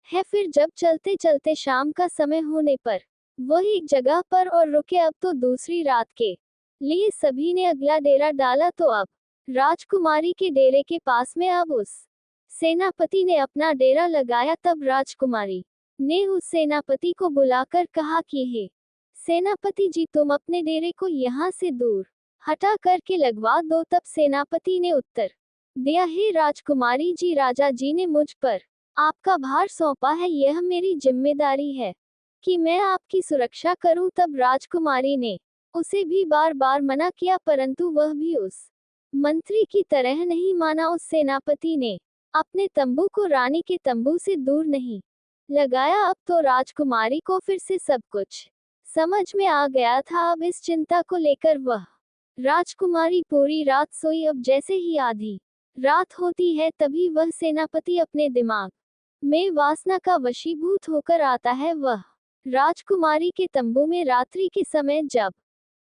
है। फिर जब चलते चलते शाम का समय होने पर वह एक जगह पर और रुके। अब तो दूसरी रात के लिए सभी ने अगला डेरा डाला। तो अब राजकुमारी के डेरे के पास में अब उस सेनापति ने अपना डेरा लगाया। तब राजकुमारी ने उस सेनापति को बुलाकर कहा कि हे सेनापति जी, तुम अपने डेरे को यहाँ से दूर हटा करके लगवा दो। तब सेनापति ने उत्तर दिया, हे राजकुमारी जी, राजा जी ने मुझ पर आपका भार सौंपा है, यह मेरी जिम्मेदारी है कि मैं आपकी सुरक्षा करूं। तब राजकुमारी ने उसे भी बार बार मना किया, परंतु वह भी उस मंत्री की तरह नहीं माना। उस सेनापति ने अपने तंबू को रानी के तंबू से दूर नहीं लगाया। अब तो राजकुमारी को फिर से सब कुछ समझ में आ गया था। अब इस चिंता को लेकर वह राजकुमारी पूरी रात सोई। अब जैसे ही आधी रात होती है तभी वह सेनापति अपने दिमाग में वासना का वशीभूत होकर आता है। वह राजकुमारी के तंबू में रात्रि के समय जब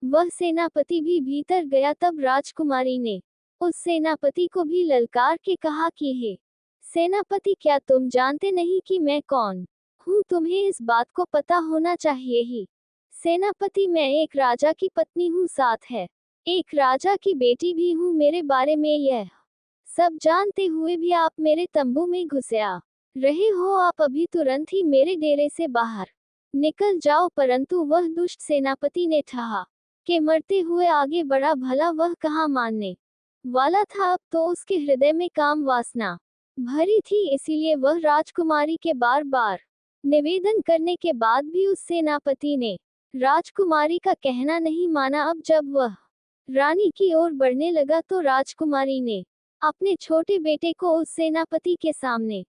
वह सेनापति भी भीतर गया तब राजकुमारी ने उस सेनापति को भी ललकार के कहा कि हे सेनापति, क्या तुम जानते नहीं कि मैं कौन हूँ? तुम्हें इस बात को पता होना चाहिए ही। सेनापति, मैं एक राजा की पत्नी हूँ, साथ है एक राजा की बेटी भी हूँ। मेरे बारे में यह सब जानते हुए भी आप मेरे तंबू में घुसे आ रहे हो। आप अभी तुरंत ही मेरे डेरे से बाहर निकल जाओ। परंतु वह दुष्ट सेनापति ने ठहा के मरते हुए आगे बढ़ा। भला वह कहाँ मानने वाला था। अब तो उसके हृदय में काम वासना भरी थी, इसीलिए वह राजकुमारी के बार बार निवेदन करने के बाद भी उस सेनापति ने राजकुमारी का कहना नहीं माना। अब जब वह रानी की ओर बढ़ने लगा तो राजकुमारी ने अपने छोटे बेटे को उस सेनापति के सामने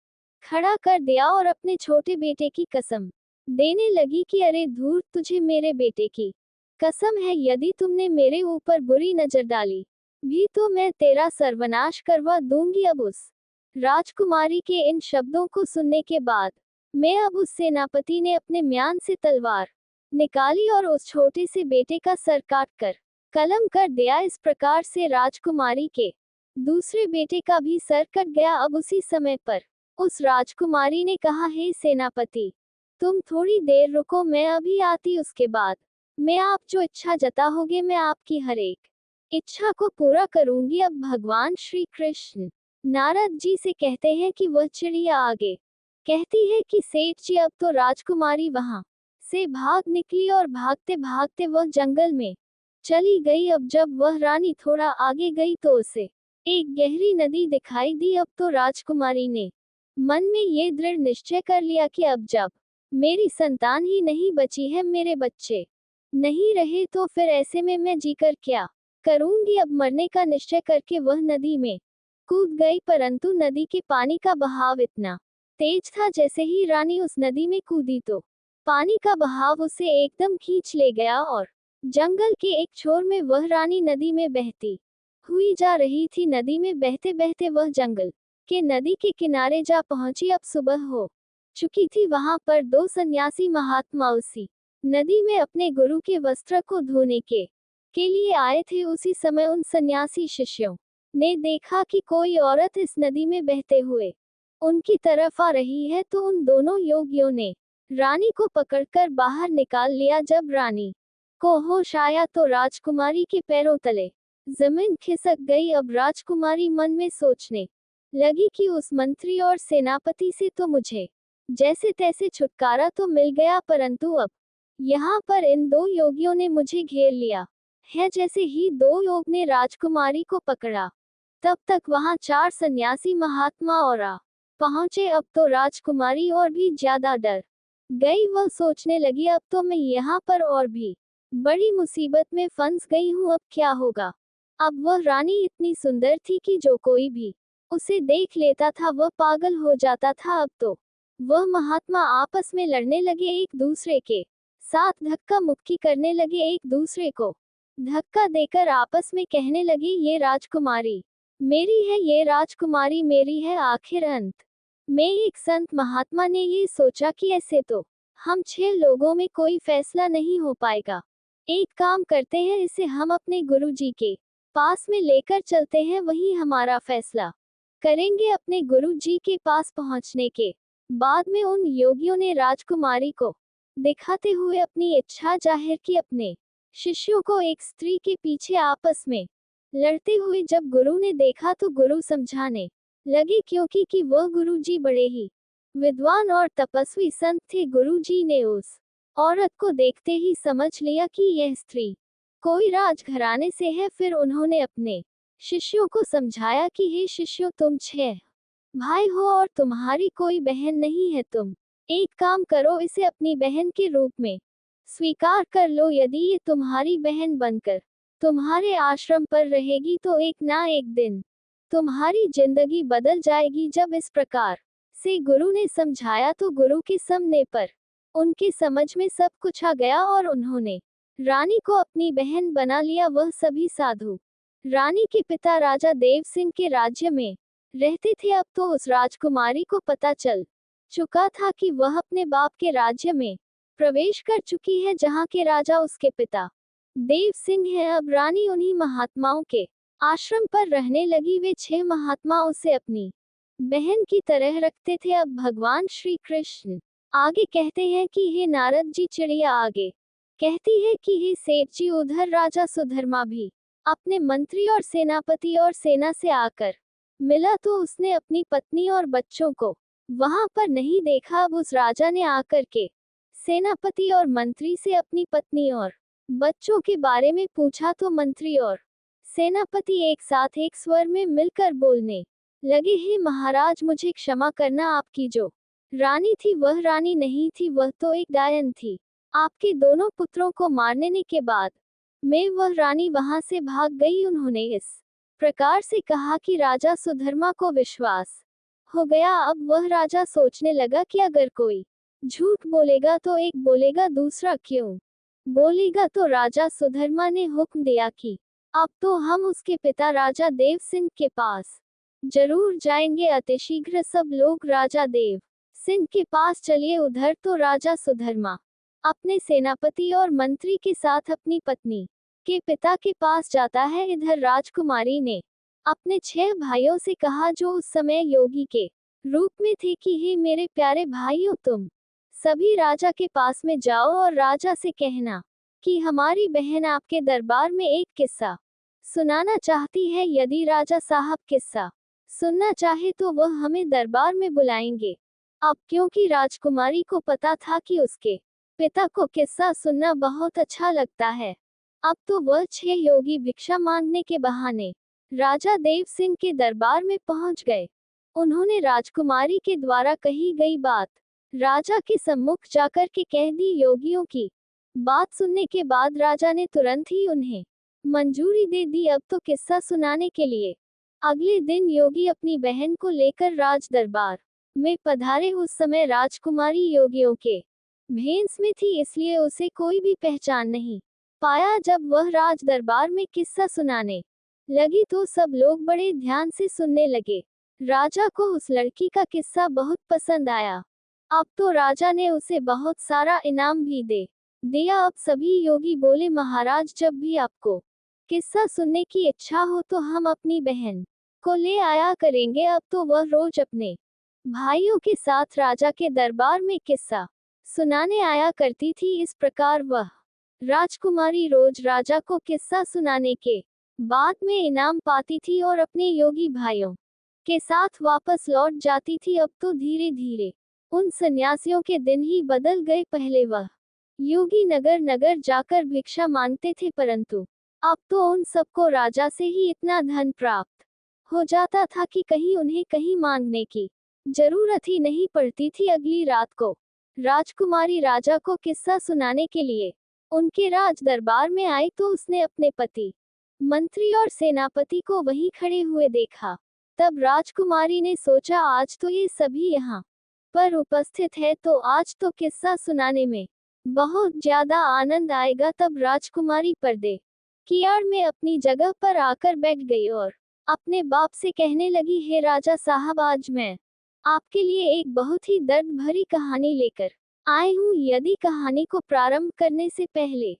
खड़ा कर दिया और अपने छोटे बेटे की कसम देने लगी कि अरे धूर्त, तुझे मेरे बेटे की कसम है, यदि तुमने मेरे ऊपर बुरी नजर डाली भी तो मैं तेरा सर्वनाश करवा दूंगी। अब उस राजकुमारी के इन शब्दों को सुनने के बाद मैं अब उस सेनापति ने अपने म्यान से तलवार निकाली और उस छोटे से बेटे का सर काट कर कलम कर दिया। इस प्रकार से राजकुमारी के दूसरे बेटे का भी सर कट गया। अब उसी समय पर उस राजकुमारी ने कहा, हे सेनापति, तुम थोड़ी देर रुको, मैं अभी आती। उसके बाद मैं आप जो इच्छा जताओगे मैं आपकी हर एक इच्छा को पूरा करूंगी। अब भगवान श्री कृष्ण नारद जी से कहते हैं कि वह चिड़िया आगे कहती है कि सेठ जी, अब तो राजकुमारी वहां से भाग निकली और भागते भागते वह जंगल में चली गई। अब जब वह रानी थोड़ा आगे गई तो उसे एक गहरी नदी दिखाई दी। अब तो राजकुमारी ने मन में ये दृढ़ निश्चय कर लिया कि अब जब मेरी संतान ही नहीं बची है, मेरे बच्चे नहीं रहे, तो फिर ऐसे में मैं जीकर क्या करूंगी। अब मरने का निश्चय करके वह नदी में कूद गई, परंतु नदी के पानी का बहाव इतना तेज था, जैसे ही रानी उस नदी में कूदी तो पानी का बहाव उसे एकदम खींच ले गया और जंगल के एक छोर में वह रानी नदी में बहती हुई जा रही थी। नदी में बहते बहते वह जंगल के नदी के किनारे जा पहुंची। अब सुबह हो चुकी थी। वहां पर दो सन्यासी महात्मा उसी नदी में अपने गुरु के वस्त्र को धोने के लिए आए थे। उसी समय उन सन्यासी शिष्यों ने देखा कि कोई औरत इस नदी में बहते हुए उनकी तरफ आ रही है, तो उन दोनों योगियों ने रानी को पकड़कर बाहर निकाल लिया। जब रानी को होश आया तो राजकुमारी के पैरों तले जमीन खिसक गई। अब राजकुमारी मन में सोचने लगी कि उस मंत्री और सेनापति से तो मुझे जैसे तैसे छुटकारा तो मिल गया, परंतु अब यहाँ पर इन दो योगियों ने मुझे घेर लिया है। जैसे ही दो योग ने राजकुमारी को पकड़ा, तब तक वहां 4 सन्यासी महात्मा और आ पहुंचे। अब तो राजकुमारी और भी ज्यादा डर गई। वह सोचने लगी, अब तो मैं यहाँ पर और भी बड़ी मुसीबत में फंस गई हूँ, अब क्या होगा। अब वह रानी इतनी सुंदर थी कि जो कोई भी उसे देख लेता था वह पागल हो जाता था। अब तो वह महात्मा आपस में लड़ने लगे, एक दूसरे के साथ धक्का मुक्की करने लगे, एक दूसरे को धक्का देकर आपस में कहने लगे, ये राजकुमारी मेरी है, ये राजकुमारी मेरी है। आखिर अंत में एक संत महात्मा ने ये सोचा कि ऐसे तो हम 6 लोगों में कोई फैसला नहीं हो पाएगा। एक काम करते हैं, इसे हम अपने गुरु जी के पास में लेकर चलते हैं, वही हमारा फैसला करेंगे। अपने गुरु जी के पास पहुंचने के बाद में उन योगियों ने राजकुमारी को दिखाते हुए अपनी इच्छा जाहिर की। अपने शिष्यों को एक स्त्री के पीछे आपस में लड़ते हुए जब गुरु ने देखा तो गुरु समझाने लगे, क्योंकि कि वह गुरु जी बड़े ही विद्वान और तपस्वी संत थे। गुरु जी ने उस औरत को देखते ही समझ लिया कि यह स्त्री कोई राजघराने से है। फिर उन्होंने अपने शिष्यों को समझाया कि हे शिष्यों, तुम 6 भाई हो और तुम्हारी कोई बहन नहीं है। तुम एक काम करो, इसे अपनी बहन के रूप में स्वीकार कर लो। यदि ये तुम्हारी बहन बनकर तुम्हारे आश्रम पर रहेगी तो एक ना एक दिन तुम्हारी जिंदगी बदल जाएगी। जब इस प्रकार से गुरु ने समझाया तो गुरु के सामने पर उनके समझ में सब कुछ आ गया और उन्होंने रानी को अपनी बहन बना लिया। वह सभी साधु रानी के पिता राजा देव सिंह के राज्य में रहते थे। अब तो उस राजकुमारी को पता चल चुका था कि वह अपने बाप के राज्य में प्रवेश कर चुकी है, जहाँ के राजा उसके पिता देव सिंह है। अब रानी उन्हीं महात्माओं के आश्रम पर रहने लगी। वे 6 महात्मा उसे अपनी बहन की तरह रखते थे। अब भगवान श्री कृष्ण आगे कहते हैं कि हे नारद जी, चिड़िया आगे कहती है कि हे सेठ जी, उधर राजा सुधर्मा भी अपने मंत्री और सेनापति और सेना से आकर मिला, तो उसने अपनी पत्नी और बच्चों को वहां पर नहीं देखा। अब उस राजा ने आकर के सेनापति और मंत्री से अपनी पत्नी और बच्चों के बारे में पूछा, तो मंत्री और सेनापति एक साथ एक स्वर में मिलकर बोलने लगे, हे महाराज, मुझे क्षमा करना, आपकी जो रानी थी वह रानी नहीं थी, वह तो एक डायन थी। आपके दोनों पुत्रों को मारने के बाद में वह रानी वहां से भाग गई। उन्होंने इस प्रकार से कहा कि राजा सुधर्मा को विश्वास हो गया। अब वह राजा सोचने लगा कि अगर कोई झूठ बोलेगा तो एक बोलेगा, दूसरा क्यों बोलेगा। तो राजा सुधर्मा ने हुक्म दिया कि अब तो हम उसके पिता राजा देव सिंह के पास जरूर जाएंगे। अतिशीघ्र सब लोग राजा देव सिंह के पास चलिए। उधर तो राजा सुधर्मा अपने सेनापति और मंत्री के साथ अपनी पत्नी के पिता के पास जाता है। इधर राजकुमारी ने अपने 6 भाइयों से कहा, जो उस समय योगी के रूप में थे कि हे मेरे प्यारे भाइयों, तुम सभी राजा के पास में जाओ और राजा से कहना कि हमारी बहन आपके दरबार में एक किस्सा सुनाना चाहती है। यदि राजा साहब किस्सा सुनना चाहे तो वह हमें दरबार में बुलाएंगे। अब क्योंकि राजकुमारी को पता था कि उसके पिता को किस्सा सुनना बहुत अच्छा लगता है, अब तो वह 6 योगी भिक्षा मांगने के बहाने राजा देव सिंह के दरबार में पहुंच गए। उन्होंने राजकुमारी के द्वारा कही गई बात राजा के सम्मुख जाकर के कह दी। योगियों की बात सुनने के बाद राजा ने तुरंत ही उन्हें मंजूरी दे दी अब तो किस्सा सुनाने के लिए। अगले दिन योगी अपनी बहन को लेकर राज दरबार में पधारे। उस समय राजकुमारी योगियों के भेष में थी, इसलिए उसे कोई भी पहचान नहीं पाया। जब वह राज दरबार में किस्सा सुनाने लगी तो सब लोग बड़े ध्यान से सुनने लगे। राजा को उस लड़की का किस्सा बहुत पसंद आया। अब तो राजा ने उसे बहुत सारा इनाम भी दे दिया। अब सभी योगी बोले, महाराज, जब भी आपको किस्सा सुनने की इच्छा हो तो हम अपनी बहन को ले आया करेंगे। अब तो वह रोज अपने भाइयों के साथ राजा के दरबार में किस्सा सुनाने आया करती थी। इस प्रकार वह राजकुमारी रोज राजा को किस्सा सुनाने के बाद में इनाम पाती थी और अपने योगी भाइयों के साथ वापस लौट जाती थी। अब तो धीरे धीरे उन सन्यासियों के दिन ही बदल गए। पहले वह योगी नगर नगर जाकर भिक्षा मांगते थे, परंतु अब तो उन सबको राजा से ही इतना धन प्राप्त हो जाता था कि कहीं उन्हें कहीं मांगने की जरूरत ही नहीं पड़ती थी। अगली रात को राजकुमारी राजा को किस्सा सुनाने के लिए उनके राज दरबार में आई तो उसने अपने पति, मंत्री और सेनापति को वहीं खड़े हुए देखा। तब राजकुमारी ने सोचा, आज तो ये सभी यहाँ पर उपस्थित है तो आज तो किस्सा सुनाने में बहुत ज्यादा आनंद आएगा। तब राजकुमारी पर्दे की आड़ में अपनी जगह पर आकर बैठ गई और अपने बाप से कहने लगी, हे राजा साहब, आज मैं आपके लिए एक बहुत ही दर्द भरी कहानी लेकर आई हूँ। यदि कहानी को प्रारंभ करने से पहले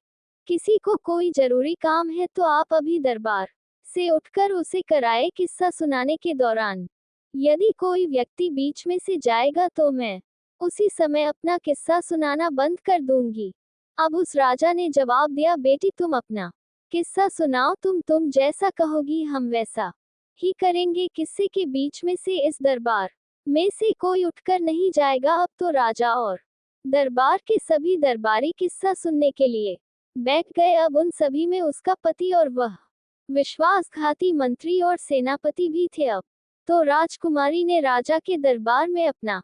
किसी को कोई जरूरी काम है तो आप अभी दरबार से उठकर उसे कराए। किस्सा सुनाने के दौरान यदि कोई व्यक्ति बीच में से जाएगा तो मैं उसी समय अपना किस्सा सुनाना बंद कर दूंगी। अब उस राजा ने जवाब दिया, बेटी, तुम अपना किस्सा सुनाओ, तुम जैसा कहोगी हम वैसा ही करेंगे। किस्से के बीच में से इस दरबार में से कोई उठकर नहीं जाएगा। अब तो राजा और दरबार के सभी दरबारी किस्सा सुनने के लिए बैठ गए। अब उन सभी में उसका पति और वह विश्वासघाती मंत्री और सेनापति भी थे। अब तो राजकुमारी ने राजा के दरबार में अपना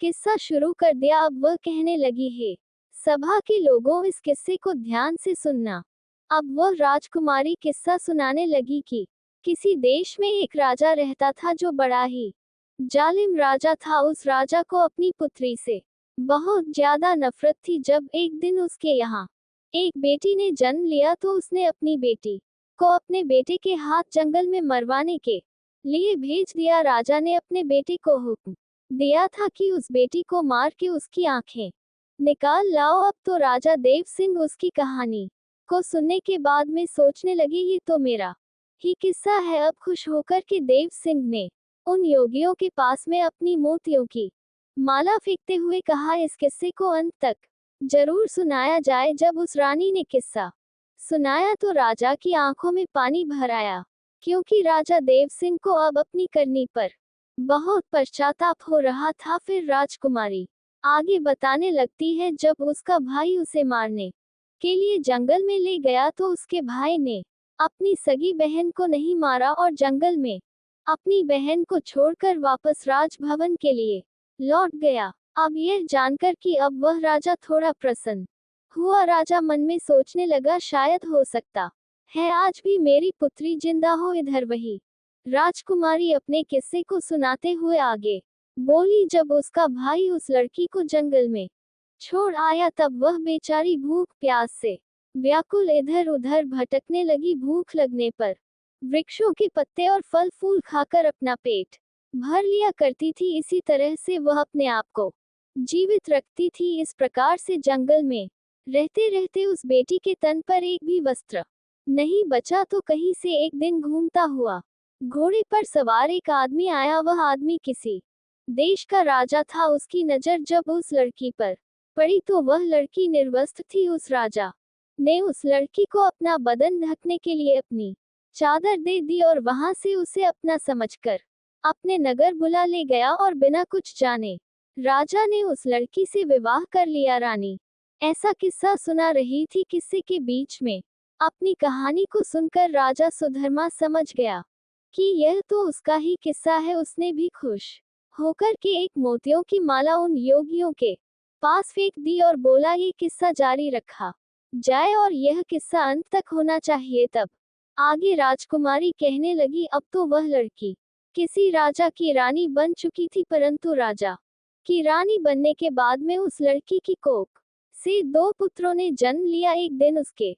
किस्सा शुरू कर दिया। अब वह कहने लगी, है सभा के लोगों, इस किस्से को ध्यान से सुनना। अब वह राजकुमारी किस्सा सुनाने लगी कि किसी देश में एक राजा रहता था जो बड़ा ही जालिम राजा था। उस राजा को अपनी पुत्री से बहुत ज्यादा नफरत थी। जब एक दिन उसके यहाँ एक बेटी ने जन्म लिया तो उसने अपनी बेटी को अपने बेटे के हाथ जंगल में मरवाने के लिए भेज दिया। राजा ने अपने बेटे को हुक्म दिया था कि उस बेटी को मार के उसकी आंखें निकाल लाओ। अब तो राजा देव सिंह उसकी कहानी को सुनने के बाद में सोचने लगे, ये तो मेरा ही किस्सा है। अब खुश होकर के देव सिंह ने उन योगियों के पास में अपनी मोतियों की माला फेंकते हुए कहा, इस किस्से को अंत तक जरूर सुनाया जाए। जब उस रानी ने किस्सा सुनाया तो राजा की आंखों में पानी भर आया, क्योंकि राजा देव सिंह को अब अपनी करनी पर बहुत पश्चाताप हो रहा था। फिर राजकुमारी आगे बताने लगती है, जब उसका भाई उसे मारने के लिए जंगल में ले गया तो उसके भाई ने अपनी सगी बहन को नहीं मारा और जंगल में अपनी बहन को छोड़कर वापस राजभवन के लिए लौट गया। अब यह जानकर कि अब वह राजा थोड़ा प्रसन्न हुआ, राजा मन में सोचने लगा, शायद हो सकता है आज भी मेरी पुत्री जिंदा हो। इधर वही राजकुमारी अपने किस्से को सुनाते हुए आगे बोली, जब उसका भाई उस लड़की को जंगल में छोड़ आया तब वह बेचारी भूख प्यास से व्याकुल इधर उधर भटकने लगी। भूख लगने पर वृक्षों के पत्ते और फल फूल खाकर अपना पेट भर लिया करती थी। इसी तरह से वह अपने आप को जीवित रखती थी। इस प्रकार से जंगल में रहते रहते उस बेटी के तन पर एक भी वस्त्र नहीं बचा तो कहीं से एक दिन घूमता हुआ घोड़े पर सवार एक आदमी आया। वह आदमी किसी देश का राजा था। उसकी नजर जब उस लड़की पर पड़ी तो वह लड़की निर्वस्त्र थी। उस राजा ने उस लड़की को अपना बदन ढकने के लिए अपनी चादर दे दी और वहां से उसे अपना समझकर अपने नगर बुला ले गया और बिना कुछ जाने राजा ने उस लड़की से विवाह कर लिया। रानी ऐसा किस्सा सुना रही थी। किस्से के बीच में अपनी कहानी को सुनकर राजा सुधर्मा समझ गया कि यह तो उसका ही किस्सा है। उसने भी खुश होकर के एक मोतियों की माला उन योगियों के पास फेंक दी और बोला, ये किस्सा जारी रखा जाए और यह किस्सा अंत तक होना चाहिए। तब आगे राजकुमारी कहने लगी, अब तो वह लड़की किसी राजा की रानी बन चुकी थी, परंतु राजा की रानी बनने के बाद में उस लड़की की कोख से 2 पुत्रों ने जन्म लिया। एक दिन उसके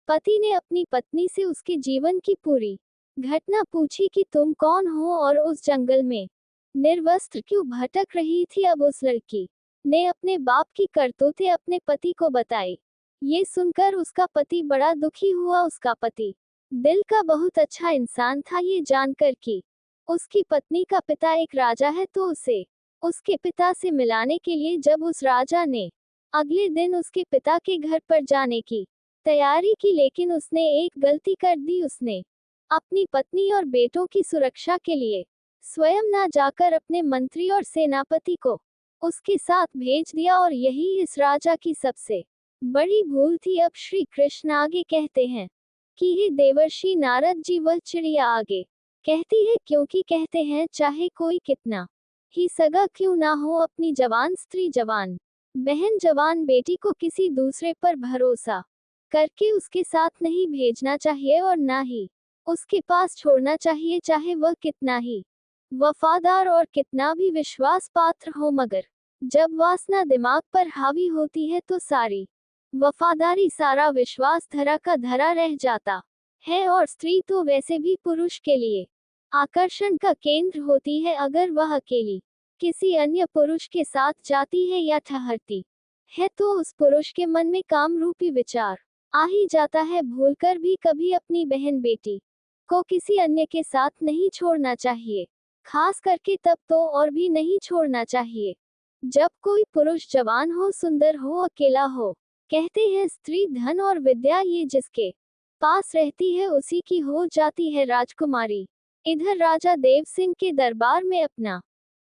पति ने अपनी पत्नी से उसके जीवन की पूरी घटना पूछी कि तुम कौन हो और उस जंगल में निर्वस्त्र क्यों भटक रही थी। अब उस लड़की ने अपने बाप की करतूतें अपने पति को बताई। ये सुनकर उसका पति बड़ा दुखी हुआ। उसका पति दिल का बहुत अच्छा इंसान था। ये जानकर कि उसकी पत्नी का पिता एक राजा है तो उसे उसके पिता से मिलाने के लिए जब उस राजा ने अगले दिन उसके पिता के घर पर जाने की तैयारी की, लेकिन उसने एक गलती कर दी। उसने अपनी पत्नी और बेटों की सुरक्षा के लिए स्वयं ना जाकर अपने मंत्री और सेनापति को उसके साथ भेज दिया और यही इस राजा की सबसे बड़ी भूल थी। अब श्री कृष्ण आगे कहते हैं कि हे देवर्षि नारद जी, वह चिड़िया आगे कहती है, क्योंकि कहते हैं चाहे कोई कितना ही सगा क्यों ना हो, अपनी जवान स्त्री, जवान बहन, जवान बेटी को किसी दूसरे पर भरोसा करके उसके साथ नहीं भेजना चाहिए और ना ही उसके पास छोड़ना चाहिए, चाहे वह कितना ही वफादार और कितना भी विश्वास पात्र हो। मगर जब वासना दिमाग पर हावी होती है तो सारी वफादारी, सारा विश्वास धरा का धरा रह जाता है। और स्त्री तो वैसे भी पुरुष के लिए आकर्षण का केंद्र होती है। अगर वह अकेली किसी अन्य पुरुष के साथ जाती है या ठहरती है तो उस पुरुष के मन में काम रूपी विचार आ ही जाता है। भूलकर भी कभी अपनी बहन बेटी को किसी अन्य के साथ नहीं छोड़ना चाहिए, खास करके तब तो और भी नहीं छोड़ना चाहिए जब कोई पुरुष जवान हो, सुंदर हो, अकेला हो। कहते हैं स्त्री धन और विद्या ये जिसके पास रहती है उसी की हो जाती है राजकुमारी। इधर राजा देव सिंह के दरबार में अपना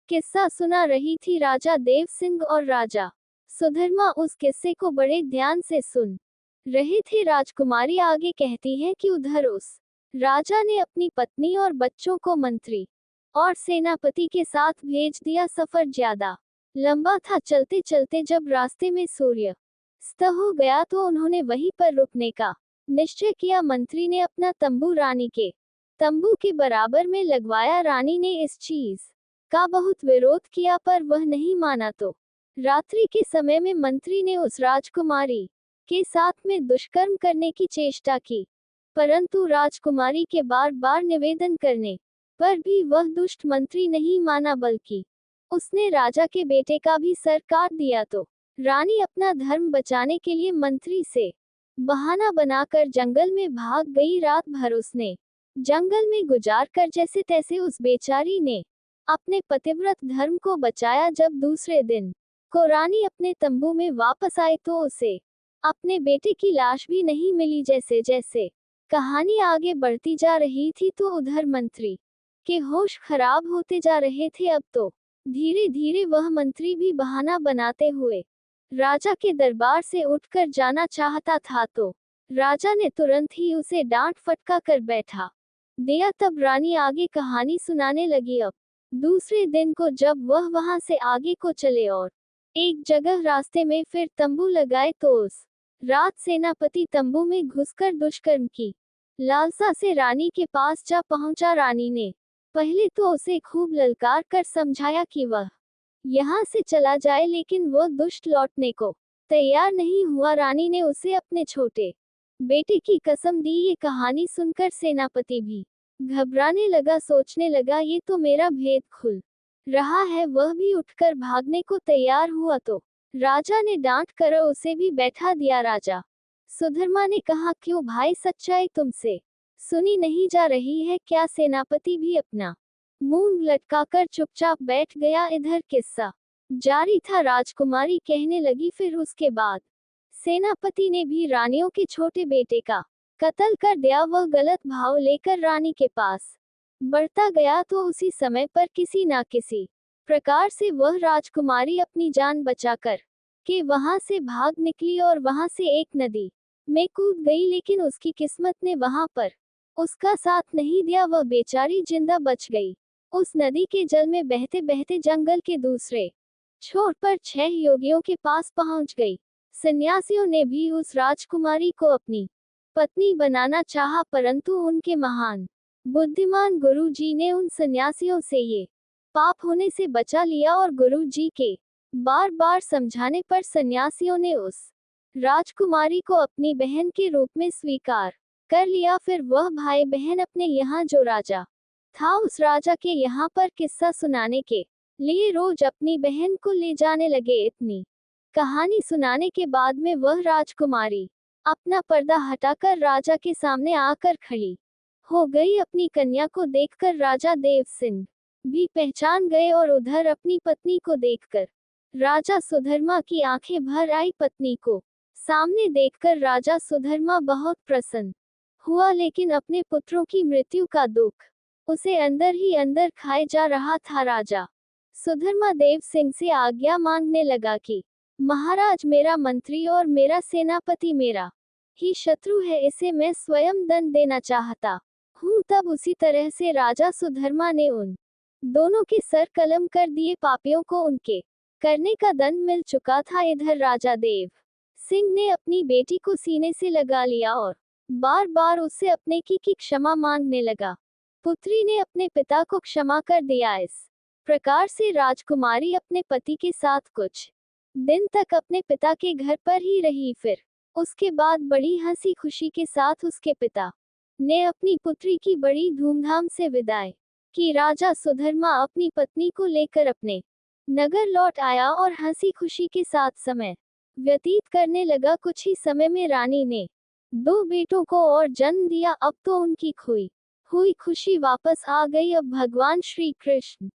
किस्सा सुना रही थी। राजा देव सिंह और राजा सुधर्मा उस किस्से को बड़े ध्यान से सुन रहे थे। राजकुमारी आगे कहती है कि उधर उस राजा ने अपनी पत्नी और बच्चों को मंत्री और सेनापति के साथ भेज दिया। सफर ज्यादा लंबा था। चलते चलते जब रास्ते में सूर्य अस्त हो गया तो उन्होंने वहीं पर रुकने का निश्चय किया। मंत्री ने अपना तंबू रानी के तंबू के बराबर में लगवाया। रानी ने इस चीज का बहुत विरोध किया पर वह नहीं माना तो रात्रि के समय में मंत्री ने उस राजकुमारी के साथ में दुष्कर्म करने की चेष्टा की, परंतु राजकुमारी के बार बार निवेदन करने पर भी वह दुष्ट मंत्री नहीं माना, बल्कि उसने राजा के बेटे का भी सर काट दिया। तो रानी अपना धर्म बचाने के लिए मंत्री से बहाना बनाकर जंगल में भाग गई। रात भर उसने जंगल में गुजार कर जैसे तैसे उस बेचारी ने अपने पतिव्रत धर्म को बचाया। जब दूसरे दिन को रानी अपने तंबू में वापस आई तो उसे अपने बेटे की लाश भी नहीं मिली। जैसे जैसे कहानी आगे बढ़ती जा रही थी तो उधर मंत्री के होश खराब होते जा रहे थे। अब तो धीरे धीरे वह मंत्री भी बहाना बनाते हुए राजा के दरबार से उठकर जाना चाहता था तो राजा ने तुरंत ही उसे डांट फटका कर बैठा दिया। तब रानी आगे कहानी सुनाने लगी। अब दूसरे दिन को जब वह वहां से आगे को चले और एक जगह रास्ते में फिर तंबू लगाए तो उस रात सेनापति तंबू में घुसकर दुष्कर्म की लालसा से रानी के पास जा पहुंचा। रानी ने पहले तो उसे खूब ललकार कर समझाया कि वह यहाँ से चला जाए, लेकिन वह दुष्ट लौटने को तैयार नहीं हुआ। रानी ने उसे अपने छोटे बेटे की कसम दी। ये कहानी सुनकर सेनापति भी घबराने लगा, सोचने लगा ये तो मेरा भेद खुल रहा है। वह भी उठकर भागने को तैयार हुआ तो राजा ने डांट कर उसे भी बैठा दिया। राजा सुधर्मा ने कहा, क्यों भाई, सच्चाई तुमसे सुनी नहीं जा रही है क्या? सेनापति भी अपना मूंग लटकाकर चुपचाप बैठ गया। इधर किस्सा जारी था। राजकुमारी कहने लगी, फिर उसके बाद सेनापति ने भी रानियों के छोटे बेटे का कत्ल कर दिया। वह गलत भाव लेकर रानी के पास बढ़ता गया तो उसी समय पर किसी न किसी प्रकार से वह राजकुमारी अपनी जान बचाकर के वहां से भाग निकली और वहां से एक नदी में कूद गई। लेकिन उसकी किस्मत ने वहां पर उसका साथ नहीं दिया। वह बेचारी जिंदा बच गई। उस नदी के जल में बहते बहते जंगल के दूसरे छोर पर 6 योगियों के पास पहुंच गई। सन्यासियों ने भी उस राजकुमारी को अपनी पत्नी बनाना चाहा, परंतु उनके महान बुद्धिमान गुरु जी ने उन सन्यासियों से ये पाप होने से बचा लिया और गुरु जी के बार बार समझाने पर सन्यासियों ने उस राजकुमारी को अपनी बहन के रूप में स्वीकार कर लिया। फिर वह भाई बहन अपने यहाँ जो राजा था उस राजा के यहाँ पर किस्सा सुनाने के लिए रोज अपनी बहन को ले जाने लगे। इतनी कहानी सुनाने के बाद में वह राजकुमारी अपना पर्दा हटाकर राजा के सामने आकर खड़ी हो गई। अपनी कन्या को देखकर राजा देव सिंह भी पहचान गए और उधर अपनी पत्नी को देखकर राजा सुधर्मा की आंखें भर आई। पत्नी को सामने देखकर राजा सुधर्मा बहुत प्रसन्न हुआ, लेकिन अपने पुत्रों की मृत्यु का दुख उसे अंदर ही अंदर खाए जा रहा था। राजा सुधर्मा देव सिंह से आज्ञा मांगने लगा कि महाराज, मेरा मंत्री और मेरा सेनापति मेरा ही शत्रु है, इसे मैं स्वयं दंड देना चाहता हूँ। तब उसी तरह से राजा सुधर्मा ने उन दोनों के सर कलम कर दिए। पापियों को उनके करने का दंड मिल चुका था। इधर राजा देव सिंह ने अपनी बेटी को सीने से लगा लिया और बार बार उससे अपने की क्षमा मांगने लगा। पुत्री ने अपने पिता को क्षमा कर दिया। इस प्रकार से राजकुमारी अपने पति के साथ कुछ दिन तक अपने पिता के घर पर ही रही। फिर उसके बाद बड़ी हंसी खुशी के साथ उसके पिता ने अपनी पुत्री की बड़ी धूमधाम से विदाई की। राजा सुधर्मा अपनी पत्नी को लेकर अपने नगर लौट आया और हंसी खुशी के साथ समय व्यतीत करने लगा। कुछ ही समय में रानी ने 2 बेटों को और जन्म दिया। अब तो उनकी खोई हुई खुशी वापस आ गई। अब भगवान श्री कृष्ण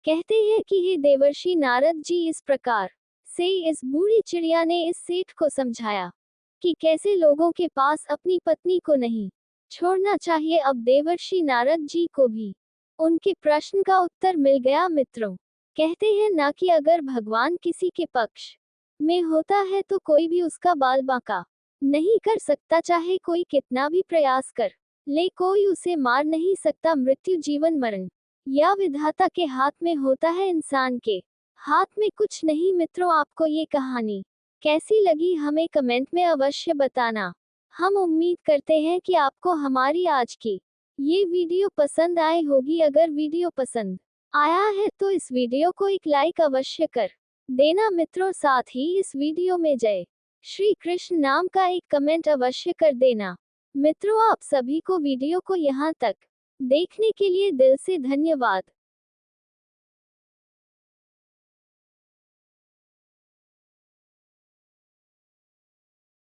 कहते हैं कि हे देवर्षि नारद जी, इस प्रकार से इस बूढ़ी चिड़िया ने इस सेठ को समझाया कि कैसे लोगों के पास अपनी पत्नी को नहीं छोड़ना चाहिए। अब देवर्षि नारद जी को भी उनके प्रश्न का उत्तर मिल गया। मित्रों, कहते हैं ना कि अगर भगवान किसी के पक्ष में होता है तो कोई भी उसका बाल बांका नहीं कर सकता। चाहे कोई कितना भी प्रयास कर ले, कोई उसे मार नहीं सकता। मृत्यु, जीवन, मरण या विधाता के हाथ में होता है, इंसान के हाथ में कुछ नहीं। मित्रों, आपको ये कहानी कैसी लगी हमें कमेंट में अवश्य बताना। हम उम्मीद करते हैं कि आपको हमारी आज की ये वीडियो पसंद आई होगी। अगर वीडियो पसंद आया है तो इस वीडियो को एक लाइक अवश्य कर देना मित्रों। साथ ही इस वीडियो में जय श्री कृष्ण नाम का एक कमेंट अवश्य कर देना। मित्रों, आप सभी को वीडियो को यहाँ तक देखने के लिए दिल से धन्यवाद।